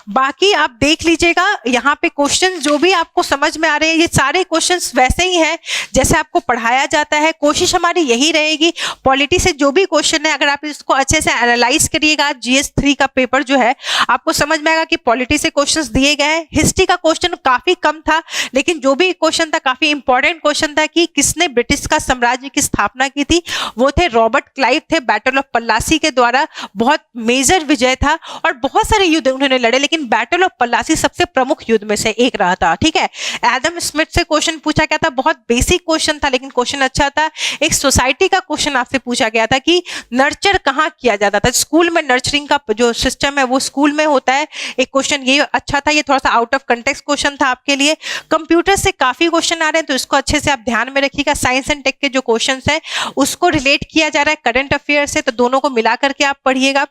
बाकी आप देख लीजिएगा यहाँ पे क्वेश्चन जो भी आपको समझ में आ रहे हैं, ये सारे क्वेश्चंस वैसे ही हैं जैसे आपको पढ़ाया जाता है। कोशिश हमारी यही रहेगी, पॉलिटी से जो भी क्वेश्चन है अगर आप इसको अच्छे से एनालाइज करिएगा, GS 3 का पेपर जो है आपको समझ में आएगा कि पॉलिटी से क्वेश्चंस दिए गए हैं। हिस्ट्री का क्वेश्चन काफी कम था, लेकिन जो भी क्वेश्चन था काफी इंपॉर्टेंट क्वेश्चन था कि किसने ब्रिटिश का साम्राज्य की स्थापना की थी। वो थे रॉबर्ट क्लाइव थे। बैटल ऑफ पल्लासी के द्वारा बहुत मेजर विजय था और बहुत सारे युद्ध उन्होंने लड़े, लेकिन बैटल ऑफ पल्लासी सबसे प्रमुख युद्ध में से एक रहा था, ठीक है। एडम स्मिथ से क्वेश्चन पूछा गया था, बहुत बेसिक क्वेश्चन था लेकिन क्वेश्चन अच्छा था। एक सोसाइटी का क्वेश्चन आपसे पूछा गया था कि नर्चर कहाँ किया जाता था? स्कूल में नर्चरिंग का जो सिस्टम है वो स्कूल में होता है। एक क्वेश्चन ये अच्छा था, ये थोड़ा सा आउट ऑफ कंटेक्स्ट क्वेश्चन था आपके लिए। कंप्यूटर से काफी क्वेश्चन आ रहे हैं तो इसको अच्छे से आप ध्यान में रखिएगा। साइंस एंड टेक के जो क्वेश्चन है उसको रिलेट किया जा रहा है करंट अफेयर से, तो दोनों को मिला करके आप पढ़िएगा।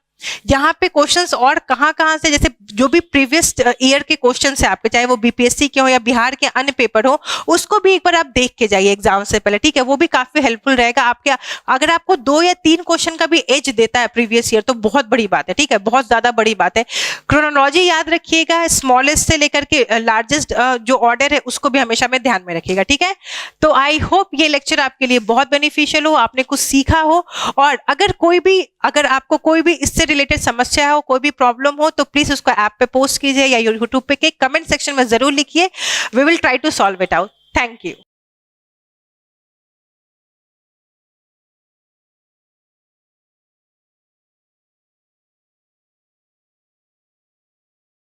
यहाँ पे क्वेश्चंस और कहाँ से, जैसे जो भी प्रीवियस ईयर के क्वेश्चंस है आपके, चाहे वो बीपीएससी के हो या बिहार के अन्य पेपर हो, उसको भी एक बार आप देख के जाइए एग्जाम से पहले, ठीक है। वो भी काफी हेल्पफुल रहेगा आपके। अगर आपको 2 या 3 क्वेश्चन का भी एज देता है प्रीवियस ईयर तो बहुत बड़ी बात है, ठीक है, बहुत ज्यादा बड़ी बात है। क्रोनोलॉजी याद रखिएगा, स्मॉलेस्ट से लेकर के लार्जेस्ट जो ऑर्डर है उसको भी हमेशा में ध्यान में रखिएगा, ठीक है। तो आई होप ये लेक्चर आपके लिए बहुत बेनिफिशियल हो, आपने कुछ सीखा हो। और अगर आपको कोई भी इससे रिलेटेड समस्या हो, कोई भी प्रॉब्लम हो, तो प्लीज उसको ऐप पे पोस्ट कीजिए या यूट्यूब पे के कमेंट सेक्शन में जरूर लिखिए। We will try to solve it out. Thank you.